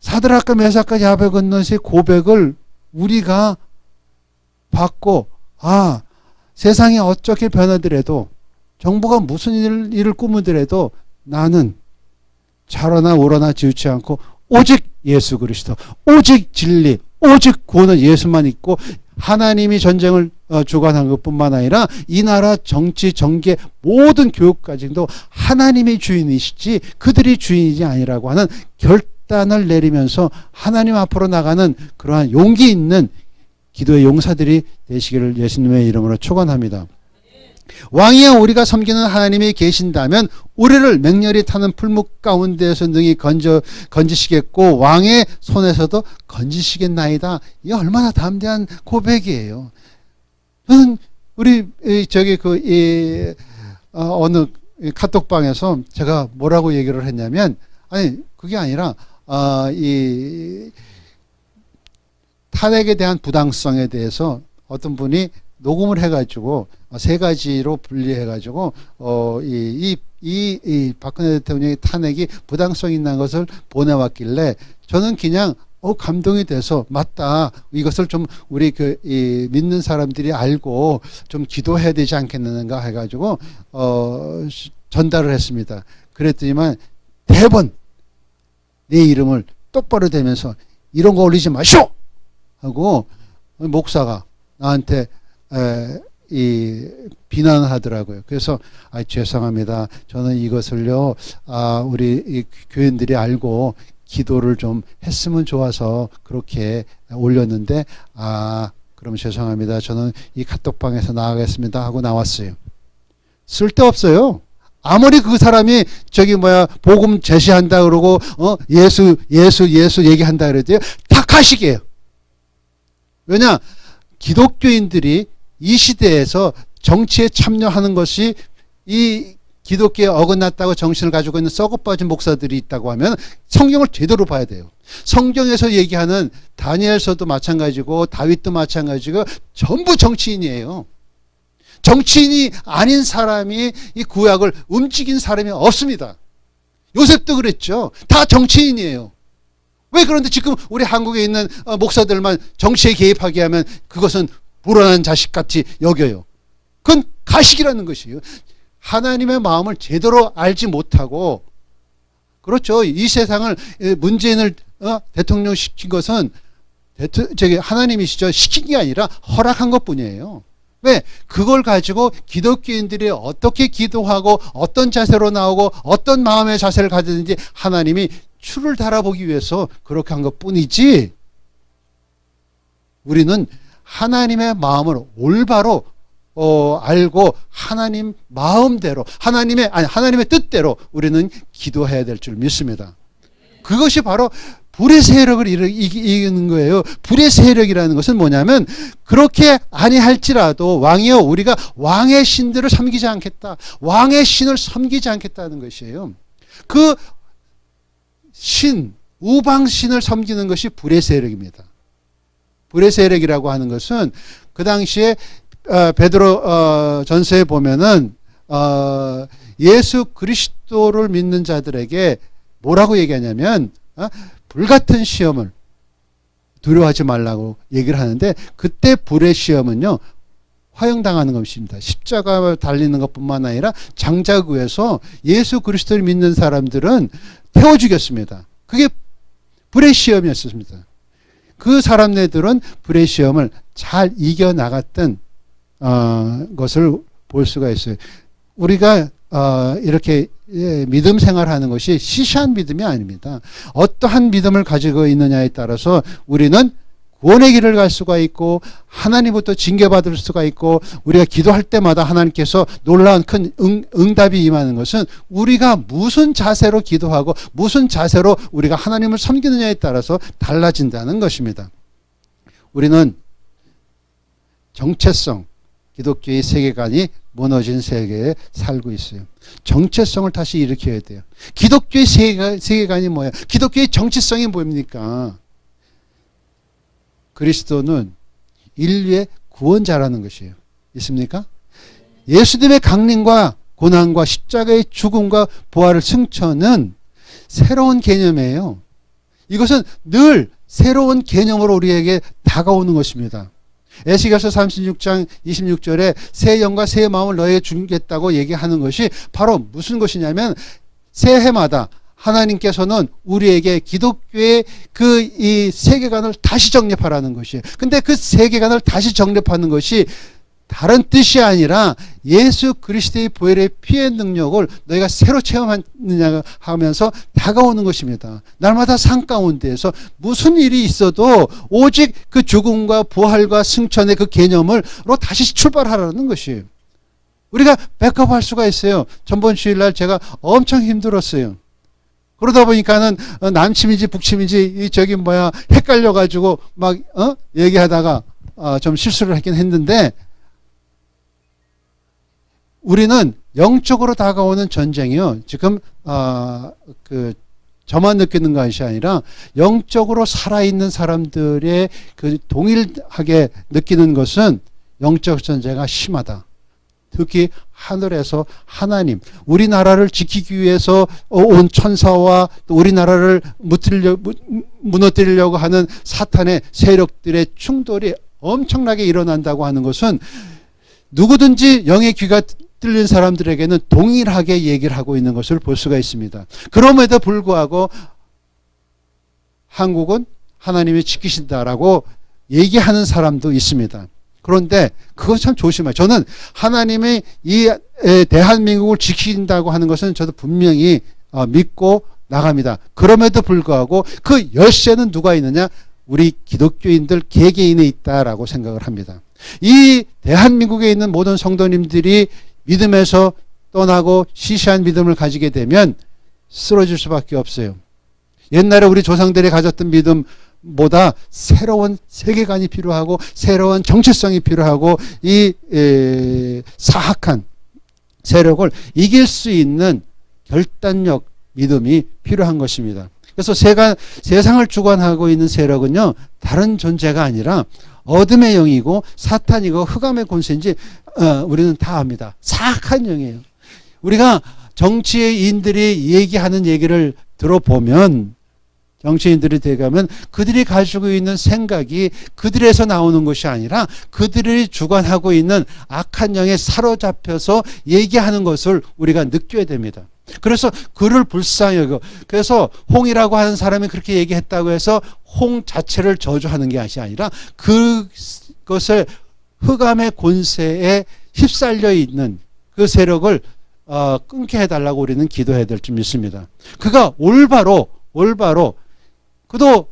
사드락과 메삭과 야베고노스의 고백을 우리가 받고 세상이 어떻게 변하더라도 정부가 무슨 일을 꾸미더라도 나는 좌로나 우로나 지우치 않고 오직 예수 그리스도, 오직 진리, 오직 구원은 예수만 있고 하나님이 전쟁을 주관한 것뿐만 아니라 이 나라 정치, 정계 모든 교육까지도 하나님이 주인이시지 그들이 주인이 아니라고 하는 결단을 내리면서 하나님 앞으로 나가는 그러한 용기 있는 기도의 용사들이 되시기를 예수님의 이름으로 축원합니다. 왕이여 우리가 섬기는 하나님이 계신다면 우리를 맹렬히 타는 풀묵 가운데에서 능히 건지시겠고 왕의 손에서도 건지시겠나이다. 이게 얼마나 담대한 고백이에요. 저는 우리 어느 카톡방에서 제가 뭐라고 얘기를 했냐면, 아니 그게 아니라 이 탄핵에 대한 부당성에 대해서 어떤 분이 녹음을 해가지고 세 가지로 분리해가지고 이 박근혜 대통령의 탄핵이 부당성이 있는 것을 보내왔길래 저는 그냥 감동이 돼서 맞다. 이것을 좀 우리 믿는 사람들이 알고 좀 기도해야 되지 않겠는가 해가지고 전달을 했습니다. 그랬더니만 대번 내 이름을 똑바로 대면서 이런 거 올리지 마시오! 하고 목사가 나한테 비난을 하더라고요. 그래서 죄송합니다. 저는 이것을요 우리 이 교인들이 알고 기도를 좀 했으면 좋아서 그렇게 올렸는데 그럼 죄송합니다. 저는 이 카톡방에서 나가겠습니다 하고 나왔어요. 쓸데없어요. 아무리 그 사람이 복음 제시한다 그러고 예수 얘기한다 그래도요 다 가식이에요. 왜냐? 기독교인들이 이 시대에서 정치에 참여하는 것이 이 기독교에 어긋났다고 정신을 가지고 있는 썩어빠진 목사들이 있다고 하면 성경을 제대로 봐야 돼요. 성경에서 얘기하는 다니엘서도 마찬가지고 다윗도 마찬가지고 전부 정치인이에요. 정치인이 아닌 사람이 이 구약을 움직인 사람이 없습니다. 요셉도 그랬죠. 다 정치인이에요. 왜 그런데 지금 우리 한국에 있는 목사들만 정치에 개입하게 하면 그것은 불안한 자식같이 여겨요. 그건 가식이라는 것이에요. 하나님의 마음을 제대로 알지 못하고, 그렇죠. 이 세상을 문재인을 대통령 시킨 것은 하나님이시죠. 시킨 게 아니라 허락한 것뿐이에요. 왜? 그걸 가지고 기독교인들이 어떻게 기도하고 어떤 자세로 나오고 어떤 마음의 자세를 가지는지 하나님이 추를 달아보기 위해서 그렇게 한 것뿐이지, 우리는 하나님의 마음을 올바로 알고 하나님 마음대로 하나님의 뜻대로 우리는 기도해야 될 줄 믿습니다. 그것이 바로 불의 세력을 이기는 거예요. 불의 세력이라는 것은 뭐냐면, 그렇게 아니할지라도 왕이여 우리가 왕의 신들을 섬기지 않겠다. 왕의 신을 섬기지 않겠다는 것이에요. 그 우방신을 섬기는 것이 불의 세력입니다. 불의 세력이라고 하는 것은 그 당시에 베드로 전서에 보면은 예수 그리스도를 믿는 자들에게 뭐라고 얘기하냐면 불같은 시험을 두려워하지 말라고 얘기를 하는데, 그때 불의 시험은요 화형당하는 것입니다. 십자가 달리는 것뿐만 아니라 장자구에서 예수 그리스도를 믿는 사람들은 태워 죽였습니다. 그게 불의 시험이었습니다. 그 사람네들은 불의 시험을 잘 이겨나갔던 것을 볼 수가 있어요. 우리가 이렇게 믿음 생활하는 것이 시시한 믿음이 아닙니다. 어떠한 믿음을 가지고 있느냐에 따라서 우리는 구원의 길을 갈 수가 있고 하나님부터 징계받을 수가 있고, 우리가 기도할 때마다 하나님께서 놀라운 큰 응답이 임하는 것은 우리가 무슨 자세로 기도하고 무슨 자세로 우리가 하나님을 섬기느냐에 따라서 달라진다는 것입니다. 우리는 정체성, 기독교의 세계관이 무너진 세계에 살고 있어요. 정체성을 다시 일으켜야 돼요. 기독교의 세계관이 뭐예요? 기독교의 정체성이 뭡니까? 그리스도는 인류의 구원자라는 것이에요. 있습니까? 예수님의 강림과 고난과 십자가의 죽음과 부활을 승천은 새로운 개념이에요. 이것은 늘 새로운 개념으로 우리에게 다가오는 것입니다. 에스겔서 36장 26절에 새 영과 새 마음을 너에게 주겠다고 얘기하는 것이 바로 무슨 것이냐면, 새해마다 하나님께서는 우리에게 기독교의 이 세계관을 다시 정립하라는 것이에요. 근데 그 세계관을 다시 정립하는 것이 다른 뜻이 아니라 예수 그리스도의 보혈의 피의 능력을 너희가 새로 체험하느냐 하면서 다가오는 것입니다. 날마다 삶 가운데에서 무슨 일이 있어도 오직 그 죽음과 부활과 승천의 그 개념으로 다시 출발하라는 것이에요. 우리가 백업할 수가 있어요. 전번 주일날 제가 엄청 힘들었어요. 그러다 보니까는 남침인지 북침인지 저기 뭐야 헷갈려가지고 막 얘기하다가 좀 실수를 하긴 했는데, 우리는 영적으로 다가오는 전쟁이요. 지금 저만 느끼는 것이 아니라 영적으로 살아있는 사람들의 그 동일하게 느끼는 것은 영적 전쟁이 심하다. 특히 하늘에서 하나님, 우리나라를 지키기 위해서 온 천사와 또 우리나라를 무너뜨리려고 하는 사탄의 세력들의 충돌이 엄청나게 일어난다고 하는 것은 누구든지 영의 귀가 뚫린 사람들에게는 동일하게 얘기를 하고 있는 것을 볼 수가 있습니다. 그럼에도 불구하고 한국은 하나님이 지키신다라고 얘기하는 사람도 있습니다. 그런데 그건 참 조심해요. 저는 하나님이 이 대한민국을 지킨다고 하는 것은 저도 분명히 믿고 나갑니다. 그럼에도 불구하고 그 열쇠는 누가 있느냐? 우리 기독교인들 개개인에 있다라고 생각을 합니다. 이 대한민국에 있는 모든 성도님들이 믿음에서 떠나고 시시한 믿음을 가지게 되면 쓰러질 수밖에 없어요. 옛날에 우리 조상들이 가졌던 믿음보다 새로운 세계관이 필요하고 새로운 정체성이 필요하고 이 사악한 세력을 이길 수 있는 결단력 믿음이 필요한 것입니다. 그래서 세상을 주관하고 있는 세력은요, 다른 존재가 아니라 어둠의 영이고 사탄이고 흑암의 권세인지 우리는 다 압니다. 사악한 영이에요. 우리가 정치인들이 얘기하는 얘기를 들어보면, 정치인들이 되가면 그들이 가지고 있는 생각이 그들에서 나오는 것이 아니라 그들이 주관하고 있는 악한 영에 사로잡혀서 얘기하는 것을 우리가 느껴야 됩니다. 그래서 그를 불쌍히 여겨. 그래서 홍이라고 하는 사람이 그렇게 얘기했다고 해서 홍 자체를 저주하는 게 아니라 그것을 흑암의 권세에 휩쓸려 있는 그 세력을 끊게 해달라고 우리는 기도해야 될 줄 믿습니다. 그가 올바로 그도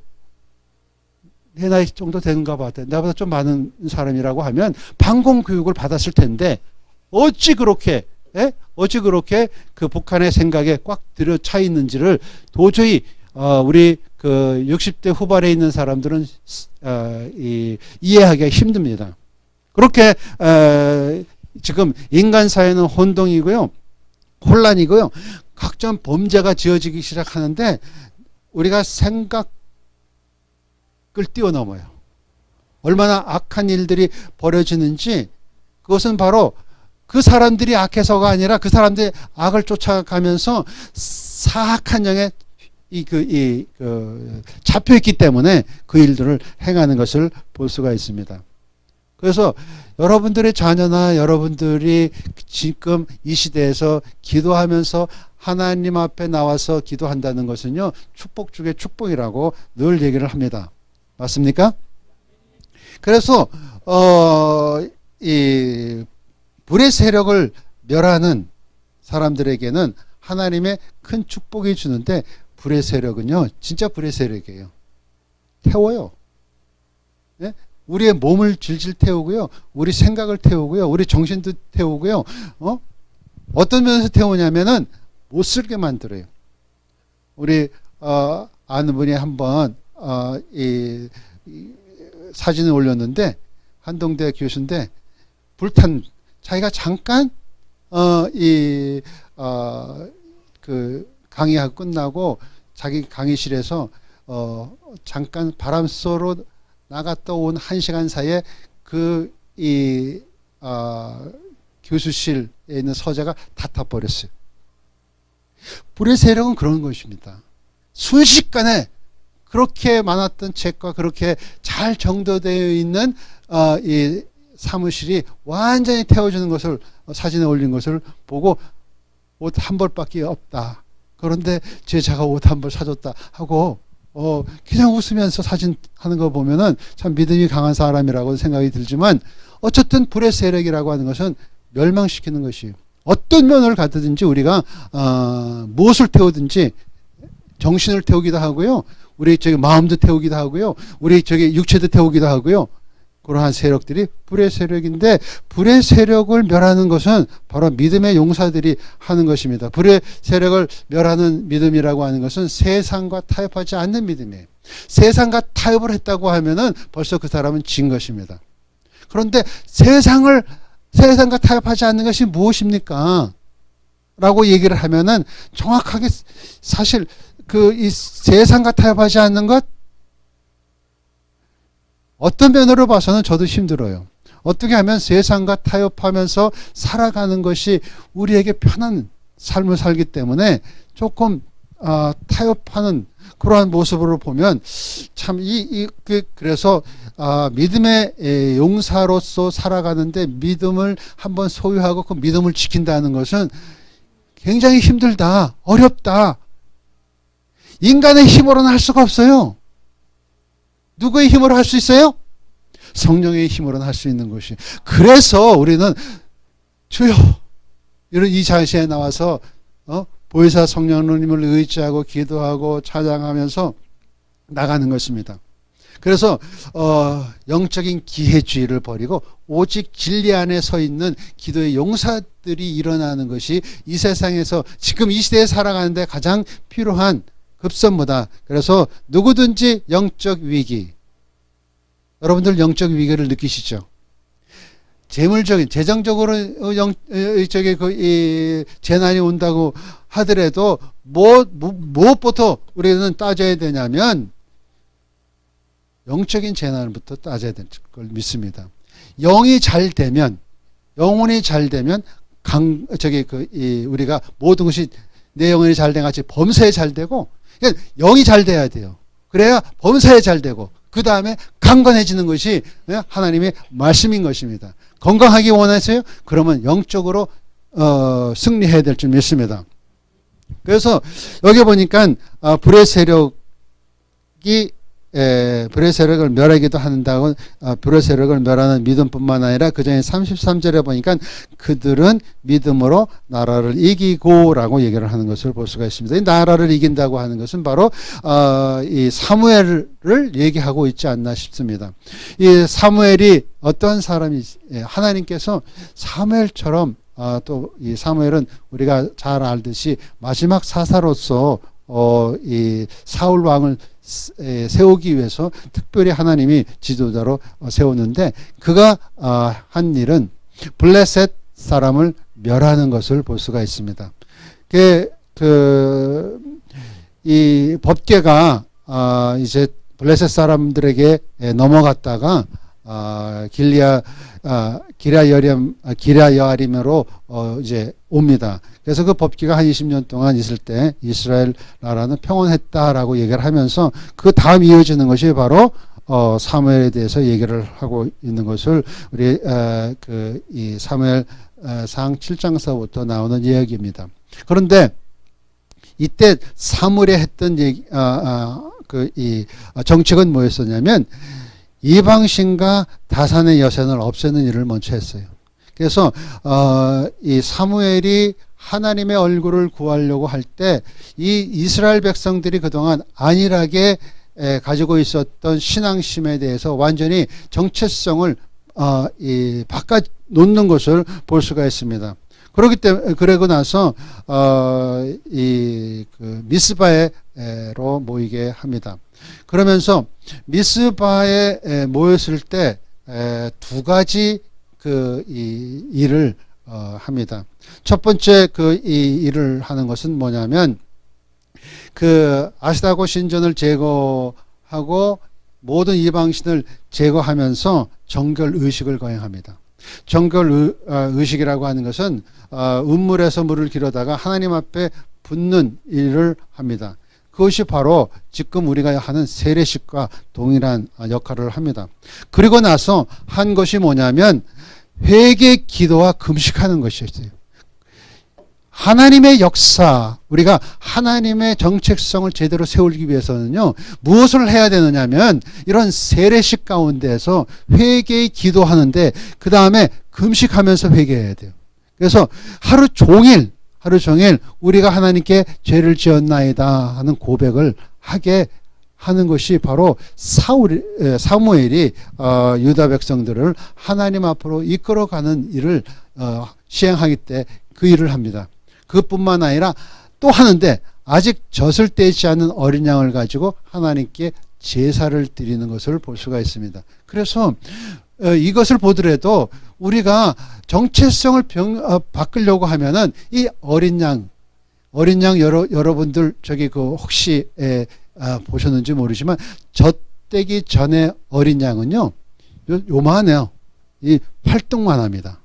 내 나이 정도 되는가 봐. 나보다 좀 많은 사람이라고 하면 방공 교육을 받았을 텐데 어찌 그렇게 그 북한의 생각에 꽉 들여차 있는지를 도저히 우리 그 60대 후반에 있는 사람들은 이해하기가 힘듭니다. 그렇게 지금 인간 사회는 혼동이고요, 혼란이고요, 각종 범죄가 지어지기 시작하는데 우리가 생각을 뛰어넘어요. 얼마나 악한 일들이 벌어지는지, 그것은 바로 그 사람들이 악해서가 아니라 그 사람들이 악을 쫓아가면서 사악한 영에 잡혀있기 때문에 그 일들을 행하는 것을 볼 수가 있습니다. 그래서 여러분들의 자녀나 여러분들이 지금 이 시대에서 기도하면서 하나님 앞에 나와서 기도한다는 것은요, 축복 중에 축복이라고 늘 얘기를 합니다. 맞습니까? 그래서 이 불의 세력을 멸하는 사람들에게는 하나님의 큰 축복이 주는데, 불의 세력은요, 진짜 불의 세력이에요. 태워요. 네? 우리의 몸을 질질 태우고요, 우리 생각을 태우고요, 우리 정신도 태우고요. 어떤 면에서 태우냐면은 못 쓸게 만들어요. 우리 아는 분이 한번 이 사진을 올렸는데, 한동대 교수인데 불탄, 자기가 잠깐 그 강의가 끝나고 자기 강의실에서 잠깐 바람 쐬러 나갔다 온 1시간 사이에 교수실에 있는 서재가 다 타버렸어요. 불의 세력은 그런 것입니다. 순식간에 그렇게 많았던 책과 그렇게 잘 정도되어 있는 이 사무실이 완전히 태워지는 것을 사진에 올린 것을 보고 옷 한 벌밖에 없다. 그런데 제자가 옷 한 벌 사줬다 하고 그냥 웃으면서 사진 하는 거 보면은 참 믿음이 강한 사람이라고 생각이 들지만, 어쨌든 불의 세력이라고 하는 것은 멸망시키는 것이에요. 어떤 면을 가든지 우리가 무엇을 태우든지 정신을 태우기도 하고요, 우리 마음도 태우기도 하고요, 우리 육체도 태우기도 하고요. 그러한 세력들이 불의 세력인데, 불의 세력을 멸하는 것은 바로 믿음의 용사들이 하는 것입니다. 불의 세력을 멸하는 믿음이라고 하는 것은 세상과 타협하지 않는 믿음이에요. 세상과 타협을 했다고 하면은 벌써 그 사람은 진 것입니다. 그런데 세상과 타협하지 않는 것이 무엇입니까? 라고 얘기를 하면은 정확하게 사실 이 세상과 타협하지 않는 것, 어떤 면으로 봐서는 저도 힘들어요. 어떻게 하면 세상과 타협하면서 살아가는 것이 우리에게 편한 삶을 살기 때문에 조금 타협하는 그러한 모습으로 보면 참 그래서 믿음의 용사로서 살아가는데 믿음을 한번 소유하고 그 믿음을 지킨다는 것은 굉장히 힘들다, 어렵다. 인간의 힘으로는 할 수가 없어요. 누구의 힘으로 할 수 있어요? 성령의 힘으로는 할 수 있는 것이. 그래서 우리는 주여 이런 이 자리에 나와서 보혜사 성령님을 의지하고 기도하고 찬양하면서 나가는 것입니다. 그래서 영적인 기회주의를 버리고 오직 진리 안에 서 있는 기도의 용사들이 일어나는 것이 이 세상에서 지금 이 시대에 살아가는데 가장 필요한 급선무다. 그래서 누구든지 영적 위기, 여러분들 영적 위기를 느끼시죠? 재정적으로 재난이 온다고 하더라도 무엇부터 우리는 따져야 되냐면 영적인 재난부터 따져야 될 걸 믿습니다. 영이 잘 되면, 영혼이 잘 되면 우리가 모든 것이 내 영혼이 잘 된 같이 범사에 잘 되고, 그러니까 영이 잘 돼야 돼요. 그래야 범사에 잘 되고, 그 다음에 강건해지는 것이 하나님의 말씀인 것입니다. 건강하기 원하세요? 그러면 영적으로 승리해야 될 줄 믿습니다. 그래서 여기 보니까 불의 세력이 불의 세력을 멸하기도 한다고, 불의 세력을 멸하는 믿음뿐만 아니라 그 전에 33절에 보니까 그들은 믿음으로 나라를 이기고 라고 얘기를 하는 것을 볼 수가 있습니다. 이 나라를 이긴다고 하는 것은 바로 이 사무엘을 얘기하고 있지 않나 싶습니다. 이 사무엘이 어떤 사람이, 하나님께서 사무엘처럼 또 이 사무엘은 우리가 잘 알듯이 마지막 사사로서 이 사울 왕을 세우기 위해서 특별히 하나님이 지도자로 세웠는데, 그가 한 일은 블레셋 사람을 멸하는 것을 볼 수가 있습니다. 이 법궤가 이제 블레셋 사람들에게 넘어갔다가 기랴여아림으로 이제 옵니다. 그래서 그 법궤가 한 20년 동안 있을 때 이스라엘 나라는 평온했다라고 얘기를 하면서 그 다음 이어지는 것이 바로 사무엘에 대해서 얘기를 하고 있는 것을 우리 이 사무엘상 7장서부터 나오는 이야기입니다. 그런데 이때 사무엘이 했던 이 정책은 뭐였었냐면 이방신과 다산의 여신을 없애는 일을 먼저 했어요. 그래서 이 사무엘이 하나님의 얼굴을 구하려고 할 때 이 이스라엘 백성들이 그동안 안일하게 가지고 있었던 신앙심에 대해서 완전히 정체성을 바꿔 놓는 것을 볼 수가 있습니다. 그러고 나서 미스바에로 모이게 합니다. 그러면서 미스바에 모였을 때 두 가지 이 일을 합니다. 첫 번째 이 일을 하는 것은 뭐냐면 아스다고 신전을 제거하고 모든 이방신을 제거하면서 정결 의식을 거행합니다. 정결 의식이라고 하는 것은 운물에서 물을 길어다가 하나님 앞에 붓는 일을 합니다. 그것이 바로 지금 우리가 하는 세례식과 동일한 역할을 합니다. 그리고 나서 한 것이 뭐냐면 회개, 기도와 금식하는 것이었어요. 하나님의 역사, 우리가 하나님의 정책성을 제대로 세우기 위해서는요, 무엇을 해야 되느냐면 이런 세례식 가운데에서 회개, 기도하는데 그 다음에 금식하면서 회개해야 돼요. 그래서 하루 종일 우리가 하나님께 죄를 지었나이다 하는 고백을 하게 하는 것이 바로 사무엘이 유다 백성들을 하나님 앞으로 이끌어가는 일을 시행하기 때 그 일을 합니다. 그것뿐만 아니라 또 하는데 아직 젖을 떼지 않은 어린 양을 가지고 하나님께 제사를 드리는 것을 볼 수가 있습니다. 그래서 이것을 보더라도 우리가 정체성을 바꾸려고 하면은 이 어린 양 여러분들 저기 혹시 보셨는지 모르지만 젖대기 전에 어린 양은요 요만해요. 이 팔뚝만 합니다.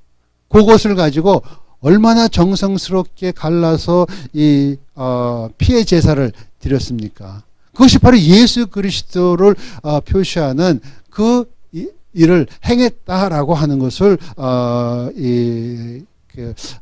그것을 가지고 얼마나 정성스럽게 갈라서 이 피의 제사를 드렸습니까? 그것이 바로 예수 그리스도를 표시하는 그 일을 행했다라고 하는 것을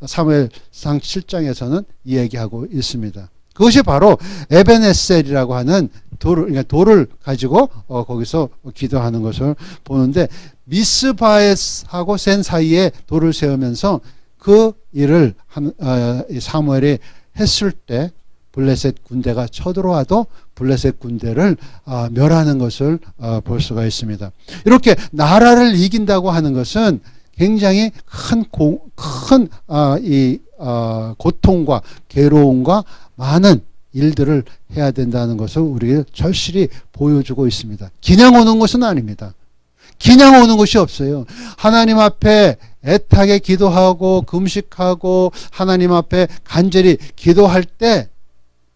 사무엘상 7장에서는 이야기하고 있습니다. 그것이 바로 에벤에셀이라고 하는 돌을 가지고 거기서 기도하는 것을 보는데 미스바하고 센 사이에 돌을 세우면서 그 일을 사무엘이 했을 때 블레셋 군대가 쳐들어와도 블레셋 군대를 멸하는 것을 볼 수가 있습니다. 이렇게 나라를 이긴다고 하는 것은 굉장히 큰 고통과 괴로움과 많은 일들을 해야 된다는 것을 우리에게 절실히 보여주고 있습니다. 그냥 오는 것은 아닙니다. 그냥 오는 것이 없어요. 하나님 앞에 애타게 기도하고 금식하고 하나님 앞에 간절히 기도할 때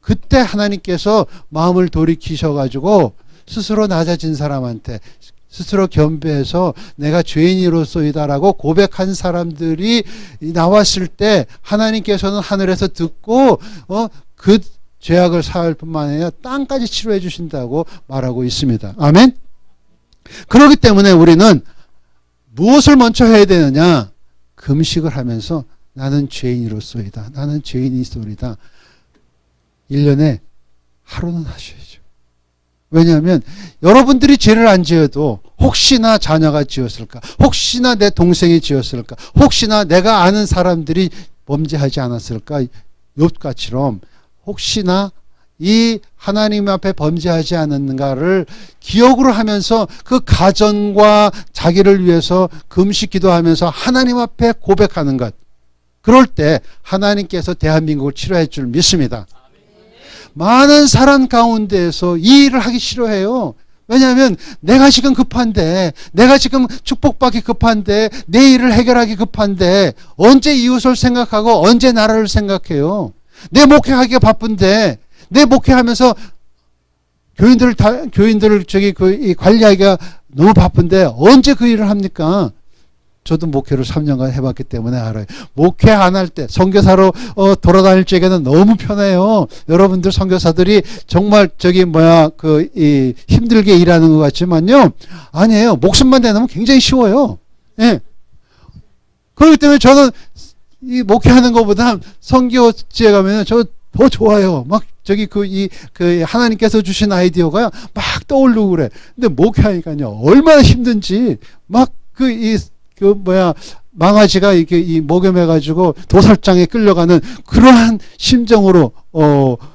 그때 하나님께서 마음을 돌이키셔가지고 스스로 낮아진 사람한테 스스로 겸비해서 내가 죄인으로서이다라고 고백한 사람들이 나왔을 때 하나님께서는 하늘에서 듣고 그 죄악을 사할 뿐만 아니라 땅까지 치료해 주신다고 말하고 있습니다. 아멘. 그렇기 때문에 우리는 무엇을 먼저 해야 되느냐? 금식을 하면서 나는 죄인으로서이다. 나는 죄인이소이다. 1년에 하루는 하셔야죠. 왜냐하면 여러분들이 죄를 안 지어도 혹시나 자녀가 지었을까? 혹시나 내 동생이 지었을까? 혹시나 내가 아는 사람들이 범죄하지 않았을까? 욥같이럼 혹시나 이 하나님 앞에 범죄하지 않았는가를 기억으로 하면서 그 가정과 자기를 위해서 금식 기도하면서 하나님 앞에 고백하는 것. 그럴 때 하나님께서 대한민국을 치료할 줄 믿습니다. 많은 사람 가운데에서 이 일을 하기 싫어해요. 왜냐하면 내가 지금 급한데, 내가 지금 축복받기 급한데, 내 일을 해결하기 급한데 언제 이웃을 생각하고 언제 나라를 생각해요. 내 목회하기가 바쁜데, 내 목회하면서 교인들을 관리하기가 너무 바쁜데 언제 그 일을 합니까? 저도 목회를 3년간 해봤기 때문에 알아요. 목회 안 할 때 선교사로 돌아다닐 적에는 너무 편해요. 여러분들 선교사들이 정말 힘들게 일하는 것 같지만요, 아니에요. 목숨만 내놓으면 굉장히 쉬워요. 예. 그렇기 때문에 저는 이 목회하는 것보다 선교지에 가면은 저 더 좋아요. 막 하나님께서 주신 아이디어가 막 떠오르고 그래. 근데 목회하니까요, 얼마나 힘든지 망아지가 이렇게 목염해가지고 도살장에 끌려가는 그러한 심정으로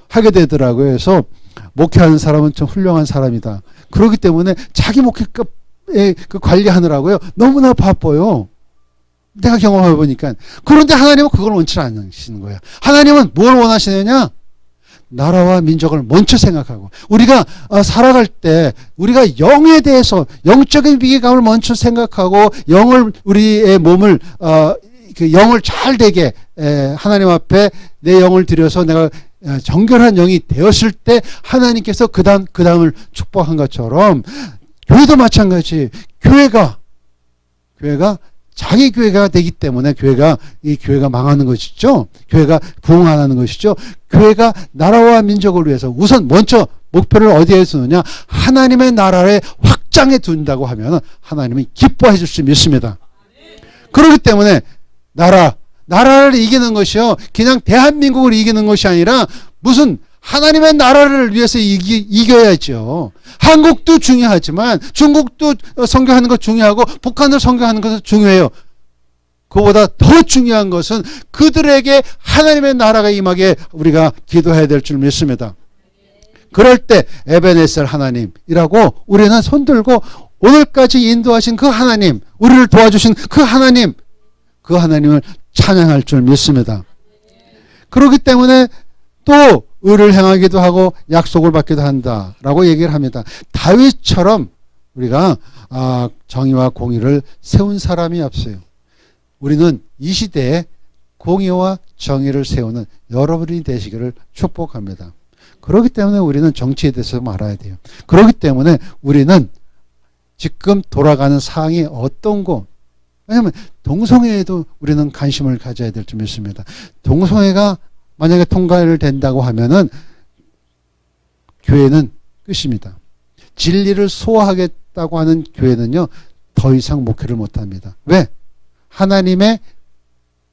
하게 되더라고요. 그래서 목회하는 사람은 좀 훌륭한 사람이다. 그렇기 때문에 자기 목회급에 관리하느라고요, 너무나 바빠요. 내가 경험해 보니까. 그런데 하나님은 그걸 원치 않으시는 거예요. 하나님은 뭘 원하시느냐? 나라와 민족을 먼저 생각하고, 우리가 살아갈 때 우리가 영에 대해서 영적인 위기감을 먼저 생각하고, 우리의 몸을 영을 잘 되게 하나님 앞에 내 영을 들여서 내가 정결한 영이 되었을 때 하나님께서 그 다음을 축복한 것처럼 교회도 마찬가지. 교회가 자기 교회가 되기 때문에 이 교회가 망하는 것이죠. 교회가 부흥 안 하는 것이죠. 교회가 나라와 민족을 위해서 우선 먼저 목표를 어디에 두느냐? 하나님의 나라에 확장해 둔다고 하면 하나님이 기뻐해 줄 수 믿습니다. 그렇기 때문에 나라를 이기는 것이요, 그냥 대한민국을 이기는 것이 아니라 무슨 하나님의 나라를 위해서 이겨야죠. 한국도 중요하지만 중국도 선교하는 것 중요하고 북한을 선교하는 것도 중요해요. 그보다 더 중요한 것은 그들에게 하나님의 나라가 임하게 우리가 기도해야 될 줄 믿습니다. 그럴 때 에베네셀 하나님이라고 우리는 손들고 오늘까지 인도하신 그 하나님, 우리를 도와주신 그 하나님, 그 하나님을 찬양할 줄 믿습니다. 그렇기 때문에 또 의를 행하기도 하고 약속을 받기도 한다라고 얘기를 합니다. 다윗처럼 우리가 정의와 공의를 세운 사람이 없어요. 우리는 이 시대에 공의와 정의를 세우는 여러분이 되시기를 축복합니다. 그렇기 때문에 우리는 정치에 대해서 알아야 돼요. 그렇기 때문에 우리는 지금 돌아가는 상황이 어떤 거, 왜냐하면 동성애에도 우리는 관심을 가져야 될 줄 믿습니다. 동성애가 만약에 통과를 된다고 하면은 교회는 끝입니다. 진리를 소화하겠다고 하는 교회는요, 더 이상 목회를 못합니다. 왜? 하나님의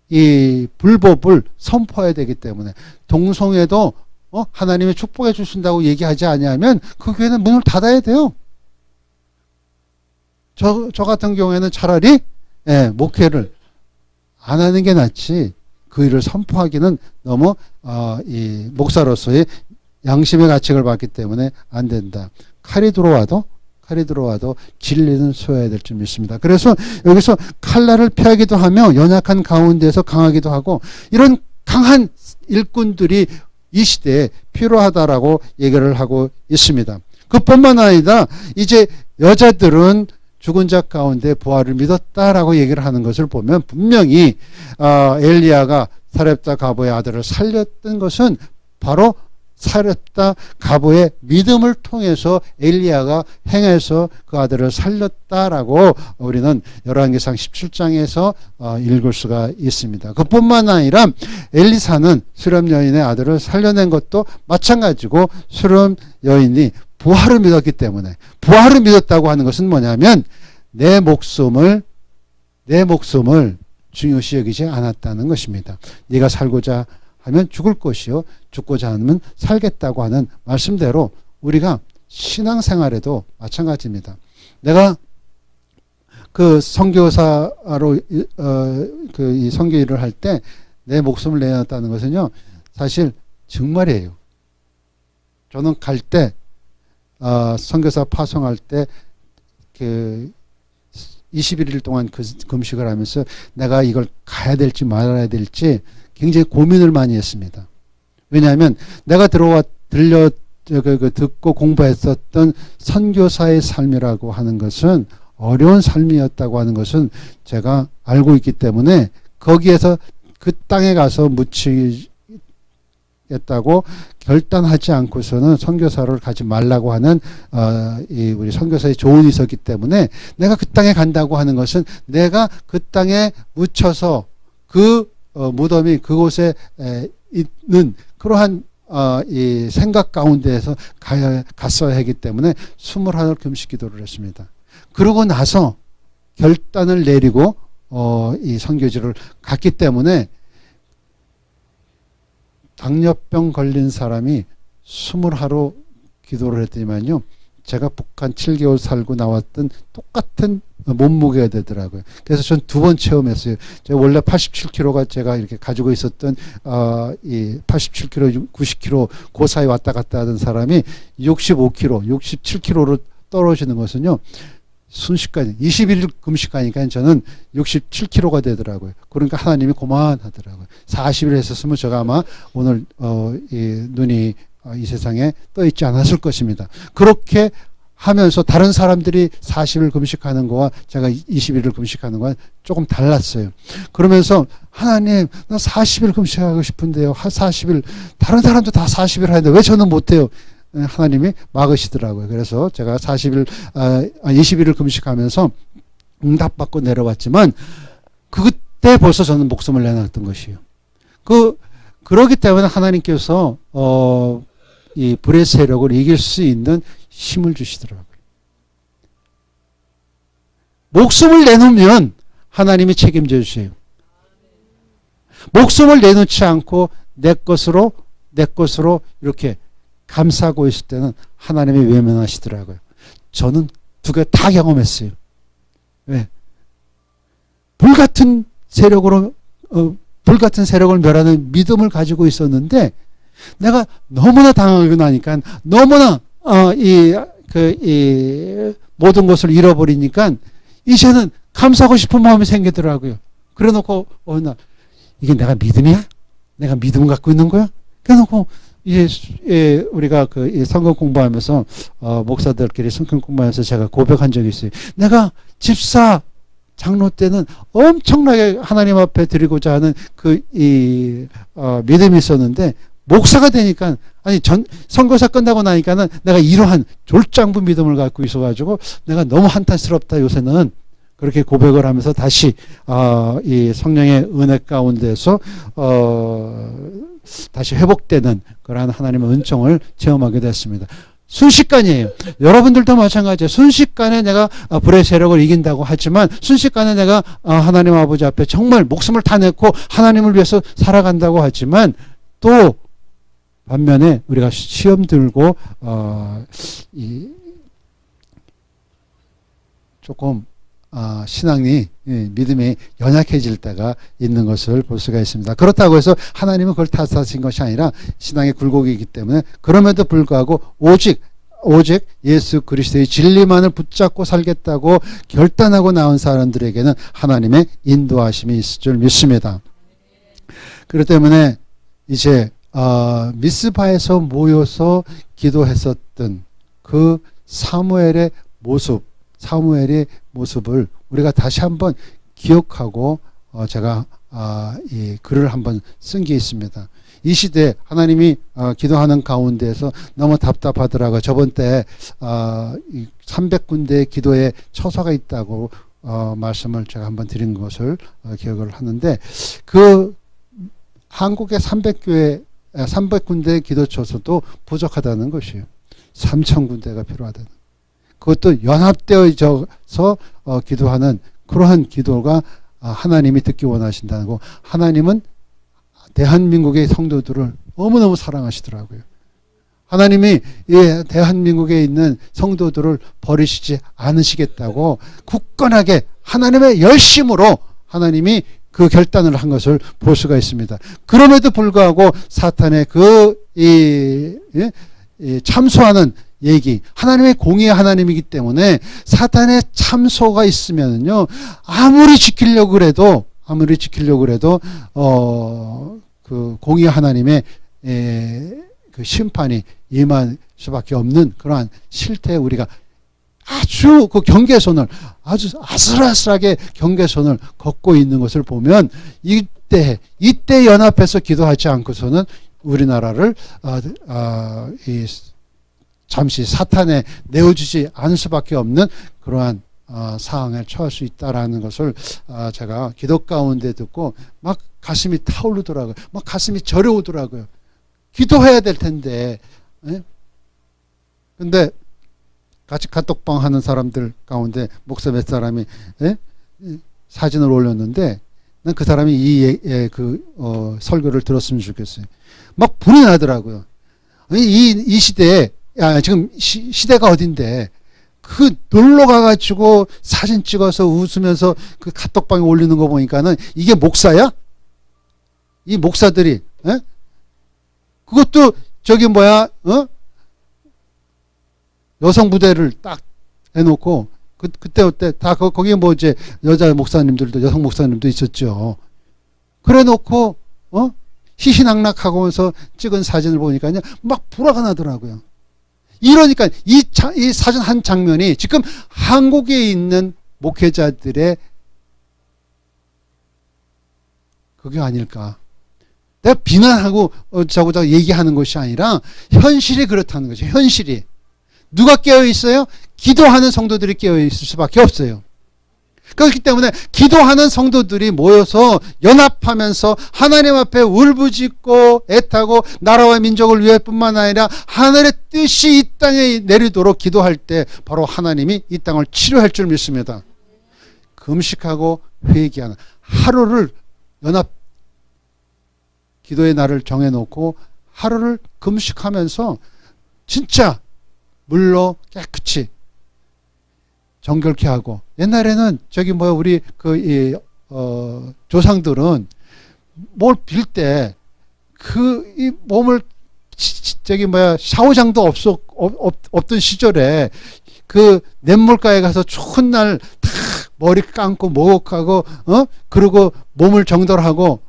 이 불법을 선포해야 되기 때문에. 동성애도 하나님이 축복해 주신다고 얘기하지 않으면 그 교회는 문을 닫아야 돼요. 저 같은 경우에는 차라리 목회를 안 하는 게 낫지, 그 일을 선포하기는 너무 이 목사로서의 양심의 가책을 받기 때문에 안 된다. 칼이 들어와도 진리는 소화해야 될 줄 믿습니다. 그래서 여기서 칼날을 피하기도 하며 연약한 가운데서 강하기도 하고, 이런 강한 일꾼들이 이 시대에 필요하다라고 얘기를 하고 있습니다. 그뿐만 아니라 이제 여자들은 죽은 자 가운데 부활을 믿었다라고 얘기를 하는 것을 보면 분명히 엘리야가 사렙다 가보의 아들을 살렸던 것은 바로 사렙다 가보의 믿음을 통해서 엘리야가 행해서 그 아들을 살렸다라고 우리는 열왕기상 17장에서 읽을 수가 있습니다. 그뿐만 아니라 엘리사는 수렴 여인의 아들을 살려낸 것도 마찬가지고, 수렴 여인이 부활을 믿었기 때문에, 부활을 믿었다고 하는 것은 뭐냐면 내 목숨을 중요시 여기지 않았다는 것입니다. 네가 살고자 하면 죽을 것이요 죽고자 하면 살겠다고 하는 말씀대로 우리가 신앙생활에도 마찬가지입니다. 내가 그 선교사로 이 선교 일을 할 때 내 목숨을 내놨다는 것은요, 사실 정말이에요. 저는 갈 때 선교사 파송할 때 그 21일 동안 그 금식을 하면서 내가 이걸 가야 될지 말아야 될지 굉장히 고민을 많이 했습니다. 왜냐하면 내가 듣고 공부했었던 선교사의 삶이라고 하는 것은 어려운 삶이었다고 하는 것은 제가 알고 있기 때문에, 거기에서 그 땅에 가서 묻히겠다고 결단하지 않고서는 선교사를 가지 말라고 하는 우리 선교사의 조언이 있었기 때문에, 내가 그 땅에 간다고 하는 것은 내가 그 땅에 묻혀서 그 무덤이 그곳에 있는 그러한 이 생각 가운데에서 갔어야 하기 때문에 21일 금식 기도를 했습니다. 그러고 나서 결단을 내리고 이 선교지를 갔기 때문에, 당뇨병 걸린 사람이 20하루 기도를 했더니만요, 제가 북한 7개월 살고 나왔던 똑같은 몸무게가 되더라고요. 그래서 전 2번 체험했어요. 제가 원래 87kg가 제가 이렇게 가지고 있었던 이 87kg, 90kg 그 사이 왔다 갔다 하던 사람이 65kg, 67kg로 떨어지는 것은요, 순식간에 21일 금식하니까 저는 67kg가 되더라고요. 그러니까 하나님이 고만하더라고요. 40일 했었으면 제가 아마 오늘 이 눈이 이 세상에 떠 있지 않았을 것입니다. 그렇게 하면서 다른 사람들이 40일 금식하는 거와 제가 21일 금식하는 거와 조금 달랐어요. 그러면서 하나님, 나 40일 금식하고 싶은데요. 40일, 다른 사람도 다 40일 하는데 왜 저는 못해요? 하나님이 막으시더라고요. 그래서 제가 20일을 금식하면서 응답받고 내려왔지만, 그때 벌써 저는 목숨을 내놨던 것이에요. 그러기 때문에 하나님께서 이 불의 세력을 이길 수 있는 힘을 주시더라고요. 목숨을 내놓으면 하나님이 책임져 주세요. 목숨을 내놓지 않고 내 것으로 이렇게 감싸고 있을 때는 하나님이 외면하시더라고요. 저는 두 개 다 경험했어요. 왜? 불같은 세력을 멸하는 믿음을 가지고 있었는데, 내가 너무나 당하고 나니까 너무나 모든 것을 잃어버리니까 이제는 감사하고 싶은 마음이 생기더라고요. 그래 놓고 어느 날 이게 내가 믿음이야? 내가 믿음을 갖고 있는 거야? 그래 놓고 우리가 성경 공부하면서 목사들끼리 성경 공부하면서 제가 고백한 적이 있어요. 내가 집사 장로 때는 엄청나게 하나님 앞에 드리고자 하는 믿음이 있었는데 목사가 되니까 선교사 끝나고 나니까는 내가 이러한 졸장부 믿음을 갖고 있어가지고 내가 너무 한탄스럽다 요새는 그렇게 고백을 하면서 다시 이 성령의 은혜 가운데서 다시 회복되는 그러한 하나님의 은총을 체험하게 됐습니다. 순식간이에요. 여러분들도 마찬가지예요. 순식간에 내가 불의 세력을 이긴다고 하지만 순식간에 내가 하나님 아버지 앞에 정말 목숨을 다 내고 하나님을 위해서 살아간다고 하지만 또 반면에 우리가 시험 들고 조금 신앙이 믿음이 연약해질 때가 있는 것을 볼 수가 있습니다. 그렇다고 해서 하나님은 그걸 탓하신 것이 아니라 신앙의 굴곡이기 때문에 그럼에도 불구하고 오직 예수 그리스도의 진리만을 붙잡고 살겠다고 결단하고 나온 사람들에게는 하나님의 인도하심이 있을 줄 믿습니다. 그렇기 때문에 이제 미스바에서 모여서 기도했었던 그 사무엘의 모습을 우리가 다시 한번 기억하고 제가 이 글을 한번 쓴 게 있습니다. 이 시대에 하나님이 기도하는 가운데에서 너무 답답하더라고요. 저번 때 300군데의 기도에 처소가 있다고 말씀을 제가 한번 드린 것을 기억을 하는데 한국의 300군데의 기도 처소도 부족하다는 것이에요. 3,000군데가 필요하다는. 그것도 연합되어서 기도하는 그러한 기도가 하나님이 듣기 원하신다는 거. 하나님은 대한민국의 성도들을 너무너무 사랑하시더라고요. 하나님이 대한민국에 있는 성도들을 버리시지 않으시겠다고 굳건하게 하나님의 열심으로 하나님이 그 결단을 한 것을 볼 수가 있습니다. 그럼에도 불구하고 사탄의 참소하는 얘기, 하나님의 공의의 하나님이기 때문에 사탄의 참소가 있으면요 아무리 지키려고 그래도 그 공의의 하나님의 그 심판이 임할 수밖에 없는 그러한 실태에 우리가 아주 그 경계선을 아주 아슬아슬하게 경계선을 걷고 있는 것을 보면 이때 연합해서 기도하지 않고서는 우리나라를 잠시 사탄에 내어주지 않을 수밖에 없는 그러한 상황에 처할 수 있다라는 것을 제가 기도 가운데 듣고 막 가슴이 타오르더라고요. 막 가슴이 저려오더라고요. 기도해야 될 텐데. 근데 같이 카톡방 하는 사람들 가운데 목사 몇 사람이 사진을 올렸는데 난 그 사람이 설교를 들었으면 좋겠어요. 막 불이 나더라고요. 이 시대에 지금 시대가 어딘데 놀러 가가지고 사진 찍어서 웃으면서 그 카톡방에 올리는 거 보니까는 이게 목사야? 이 목사들이 그것도 여성 부대를 딱 해놓고 그때 다 거기에 이제 여자 목사님들도 여성 목사님도 있었죠. 그래놓고 희희낙낙하고서 찍은 사진을 보니까요 막 불화가 나더라고요. 이러니까 이 사진 한 장면이 지금 한국에 있는 목회자들의 그게 아닐까. 내가 비난하고 저거저거 얘기하는 것이 아니라 현실이 그렇다는 거죠. 현실이. 누가 깨어있어요? 기도하는 성도들이 깨어있을 수밖에 없어요. 그렇기 때문에 기도하는 성도들이 모여서 연합하면서 하나님 앞에 울부짖고 애타고 나라와 민족을 위해 뿐만 아니라 하늘의 뜻이 이 땅에 내리도록 기도할 때 바로 하나님이 이 땅을 치료할 줄 믿습니다. 금식하고 회개하는 하루를 연합 기도의 날을 정해놓고 하루를 금식하면서 진짜 물로 깨끗이 정결케 하고. 옛날에는 우리 조상들은 뭘 빌 때 이 몸을 저기 샤워장도 없던 시절에 그 냇물가에 가서 추운 날 다 머리 감고 목욕하고 그리고 몸을 정돈하고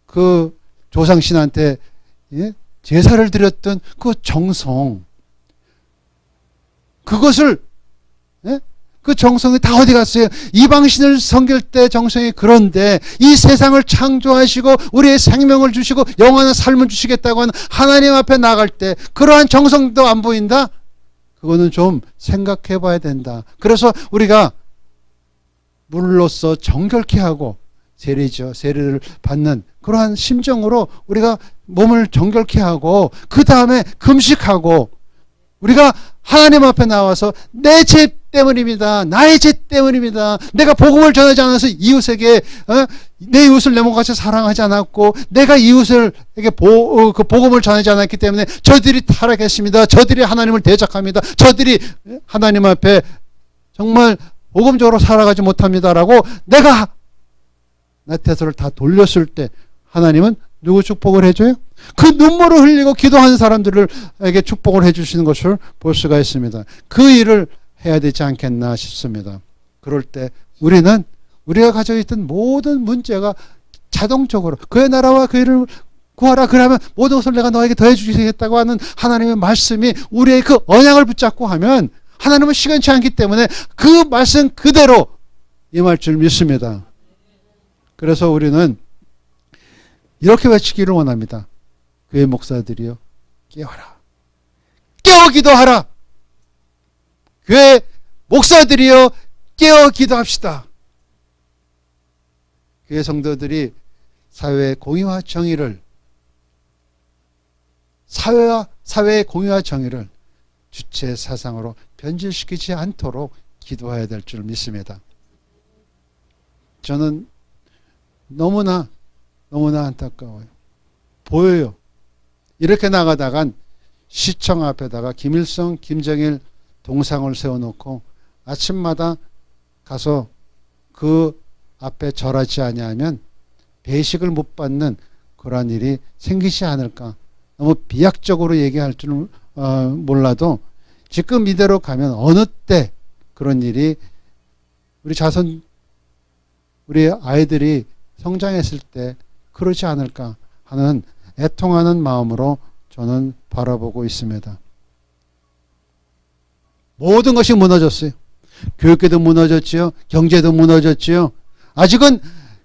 그 조상신한테 제사를 드렸던 그 정성, 그것을 그 정성이 다 어디 갔어요? 이방신을 섬길 때 정성이 그런데 이 세상을 창조하시고 우리의 생명을 주시고 영원한 삶을 주시겠다고 하는 하나님 앞에 나갈 때 그러한 정성도 안 보인다? 그거는 좀 생각해 봐야 된다. 그래서 우리가 물로써 정결케 하고 세례죠. 세례를 받는 그러한 심정으로 우리가 몸을 정결케 하고 그 다음에 금식하고 우리가 하나님 앞에 나와서 내 죄 때문입니다. 나의 죄 때문입니다. 내가 복음을 전하지 않아서 이웃에게 내 이웃을 내 몸같이 사랑하지 않았고 내가 이웃에게 그 복음을 전하지 않았기 때문에 저들이 타락했습니다. 저들이 하나님을 대적합니다. 저들이 하나님 앞에 정말 복음적으로 살아가지 못합니다라고 내가 내 태도를 다 돌렸을 때 하나님은 누구 축복을 해줘요? 그 눈물을 흘리고 기도하는 사람들에게 축복을 해주시는 것을 볼 수가 있습니다. 그 일을 해야 되지 않겠나 싶습니다. 그럴 때 우리가 가지고 있던 모든 문제가 자동적으로 그의 나라와 그 일을 구하라. 그러면 모든 것을 내가 너에게 더해 주시겠다고 하는 하나님의 말씀이 우리의 그 언약을 붙잡고 하면 하나님은 시간치 않기 때문에 그 말씀 그대로 임할 줄 믿습니다. 그래서 우리는 이렇게 외치기를 원합니다. 교회 목사들이여 깨어라. 깨어 기도하라. 교회 목사들이여 깨어 기도합시다. 교회 성도들이 사회의 공의와 정의를 사회의 공의와 정의를 주체 사상으로 변질시키지 않도록 기도해야 될 줄 믿습니다. 저는 너무나 안타까워요. 보여요. 이렇게 나가다간 시청 앞에다가 김일성, 김정일 동상을 세워놓고 아침마다 가서 그 앞에 절하지 아니하면 배식을 못 받는 그러한 일이 생기지 않을까. 너무 비약적으로 얘기할 줄 몰라도 지금 이대로 가면 어느 때 그런 일이 우리 아이들이 성장했을 때 그러지 않을까 하는 애통하는 마음으로 저는 바라보고 있습니다. 모든 것이 무너졌어요. 교육계도 무너졌지요. 경제도 무너졌지요. 아직은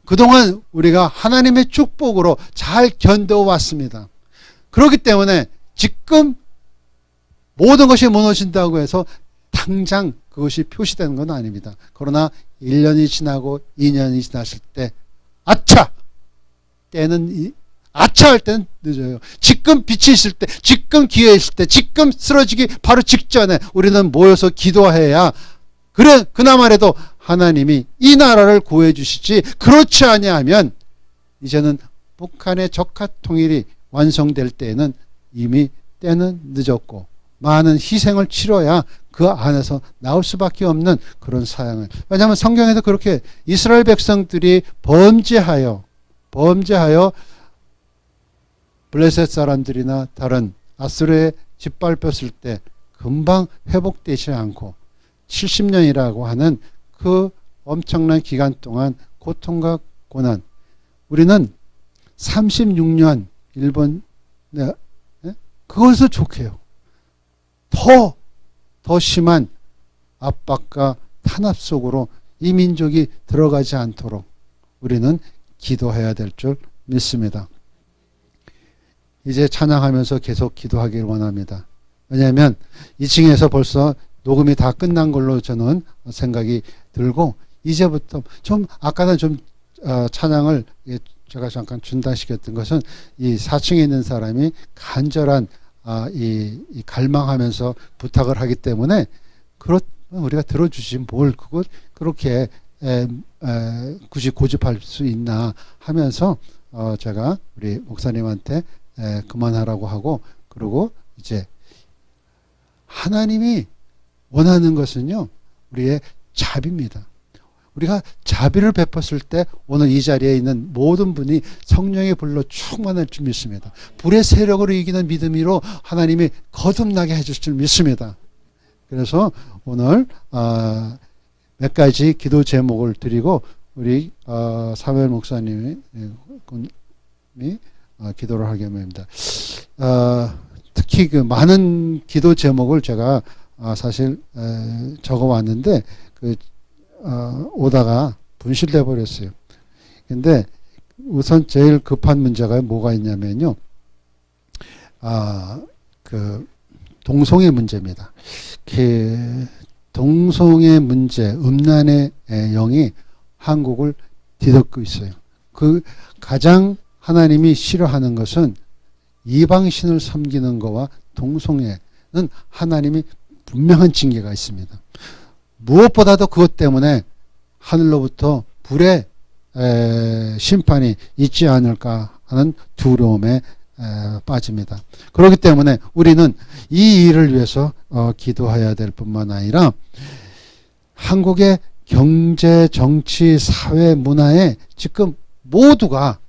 그동안 우리가 하나님의 축복으로 잘 견뎌왔습니다. 그렇기 때문에 지금 모든 것이 무너진다고 해서 당장 그것이 표시되는 건 아닙니다. 그러나 1년이 지나고 2년이 지났을 때 아차 할 때는 늦어요. 지금 빛이 있을 때, 지금 기회 있을 때, 지금 쓰러지기 바로 직전에 우리는 모여서 기도해야 그래 그나마라도 하나님이 이 나라를 구해 주시지. 그렇지 아니하면 이제는 북한의 적화 통일이 완성될 때에는 이미 때는 늦었고 많은 희생을 치러야 그 안에서 나올 수밖에 없는 그런 사양을. 왜냐하면 성경에도 그렇게 이스라엘 백성들이 범죄하여 블레셋 사람들이나 다른 아수르에 짓밟혔을 때 금방 회복되지 않고 70년이라고 하는 그 엄청난 기간 동안 고통과 고난. 우리는 36년 일본 그것을 좋게요. 더 심한 압박과 탄압 속으로 이 민족이 들어가지 않도록 우리는 기도해야 될 줄 믿습니다. 이제 찬양하면서 계속 기도하기를 원합니다. 왜냐하면 2층에서 벌써 녹음이 다 끝난 걸로 저는 생각이 들고 이제부터 아까는 찬양을 제가 잠깐 중단시켰던 것은 이 4층에 있는 사람이 간절한 이 갈망하면서 부탁을 하기 때문에 우리가 들어주지 뭘 그걸 그렇게 굳이 고집할 수 있나 하면서 제가 우리 목사님한테 그만하라고 하고, 그리고 이제 하나님이 원하는 것은요 우리의 자비입니다. 우리가 자비를 베풀었을 때 오늘 이 자리에 있는 모든 분이 성령의 불로 충만할 줄 믿습니다. 불의 세력으로 이기는 믿음으로 하나님이 거듭나게 해주실 줄 믿습니다. 그래서 오늘 몇 가지 기도 제목을 드리고 우리 사무엘 목사님이 기도를 하게 됩니다. 특히 그 많은 기도 제목을 제가 사실 적어왔는데 오다가 분실돼 버렸어요. 근데 우선 제일 급한 문제가 뭐가 있냐면요. 그 동성애 문제입니다. 그 동성애 문제, 음란의 영이 한국을 뒤덮고 있어요. 그 가장 하나님이 싫어하는 것은 이방신을 섬기는 거와 동성애는 하나님이 분명한 징계가 있습니다. 무엇보다도 그것 때문에 하늘로부터 불의 심판이 있지 않을까 하는 두려움에 빠집니다. 그렇기 때문에 우리는 이 일을 위해서 기도해야 될 뿐만 아니라 한국의 경제, 정치, 사회, 문화에 지금 모두가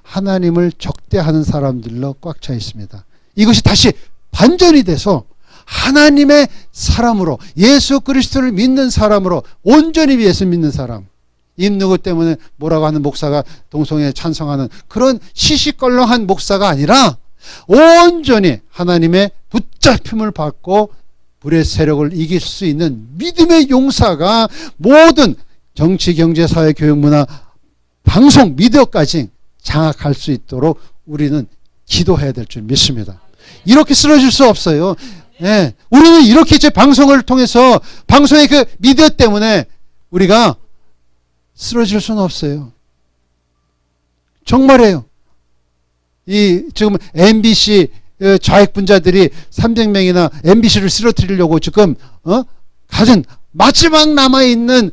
하나님을 적대하는 사람들로 꽉 차 있습니다. 이것이 다시 반전이 돼서 하나님의 사람으로, 예수 그리스도를 믿는 사람으로, 온전히 위해서 믿는 사람, 누구 때문에 뭐라고 하는 목사가 동성애에 찬성하는 그런 시시껄렁한 목사가 아니라 온전히 하나님의 붙잡힘을 받고 불의 세력을 이길 수 있는 믿음의 용사가 모든 정치, 경제, 사회, 교육, 문화, 방송, 미디어까지 장악할 수 있도록 우리는 기도해야 될 줄 믿습니다. 이렇게 쓰러질 수 없어요. 예, 우리는 이렇게 제 방송을 통해서 방송의 그 미디어 때문에 우리가 쓰러질 수는 없어요. 정말이에요. 지금 MBC 좌익분자들이 300명이나 MBC를 쓰러뜨리려고 지금 가진 마지막 남아있는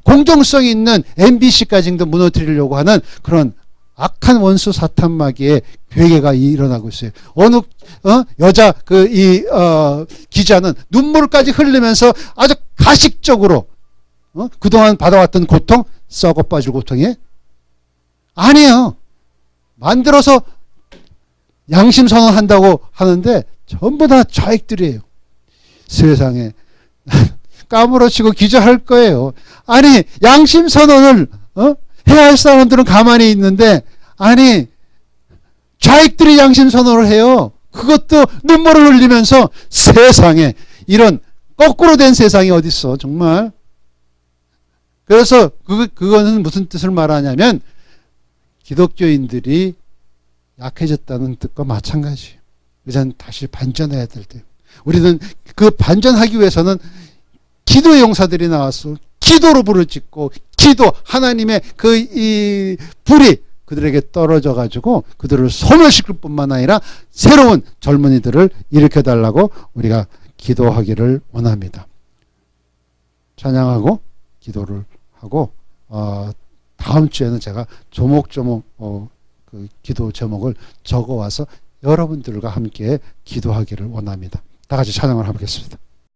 공정성 있는 MBC까지도 무너뜨리려고 하는 그런 악한 원수 사탄 마귀의 괴계가 일어나고 있어요. 어느 여자 기자는 눈물까지 흘리면서 아주 가식적으로 그동안 받아왔던 고통, 썩어 빠질 고통이 아니에요. 만들어서 양심 선언한다고 하는데 전부 다 좌익들이에요. 세상에 까무러치고 기자할 거예요. 아니 양심 선언을 해야 할 사람들은 가만히 있는데 아니 좌익들이 양심 선언을 해요. 그것도 눈물을 흘리면서 세상에 이런 거꾸로 된 세상이 어디 있어 정말. 그래서 그거는 무슨 뜻을 말하냐면 기독교인들이 약해졌다는 뜻과 마찬가지예요. 이제는 다시 반전해야 될 때. 우리는 그 반전하기 위해서는 기도의 용사들이 나와서 기도로 부르짖고 기도 하나님의 이 불이 그들에게 떨어져 가지고 그들을 소멸시킬 뿐만 아니라 새로운 젊은이들을 일으켜 달라고 우리가 기도하기를 원합니다. 찬양하고 기도를 하고 다음 주에는 제가 조목조목 그 기도 제목을 적어와서 여러분들과 함께 기도하기를 원합니다. 다 같이 찬양을 하겠습니다.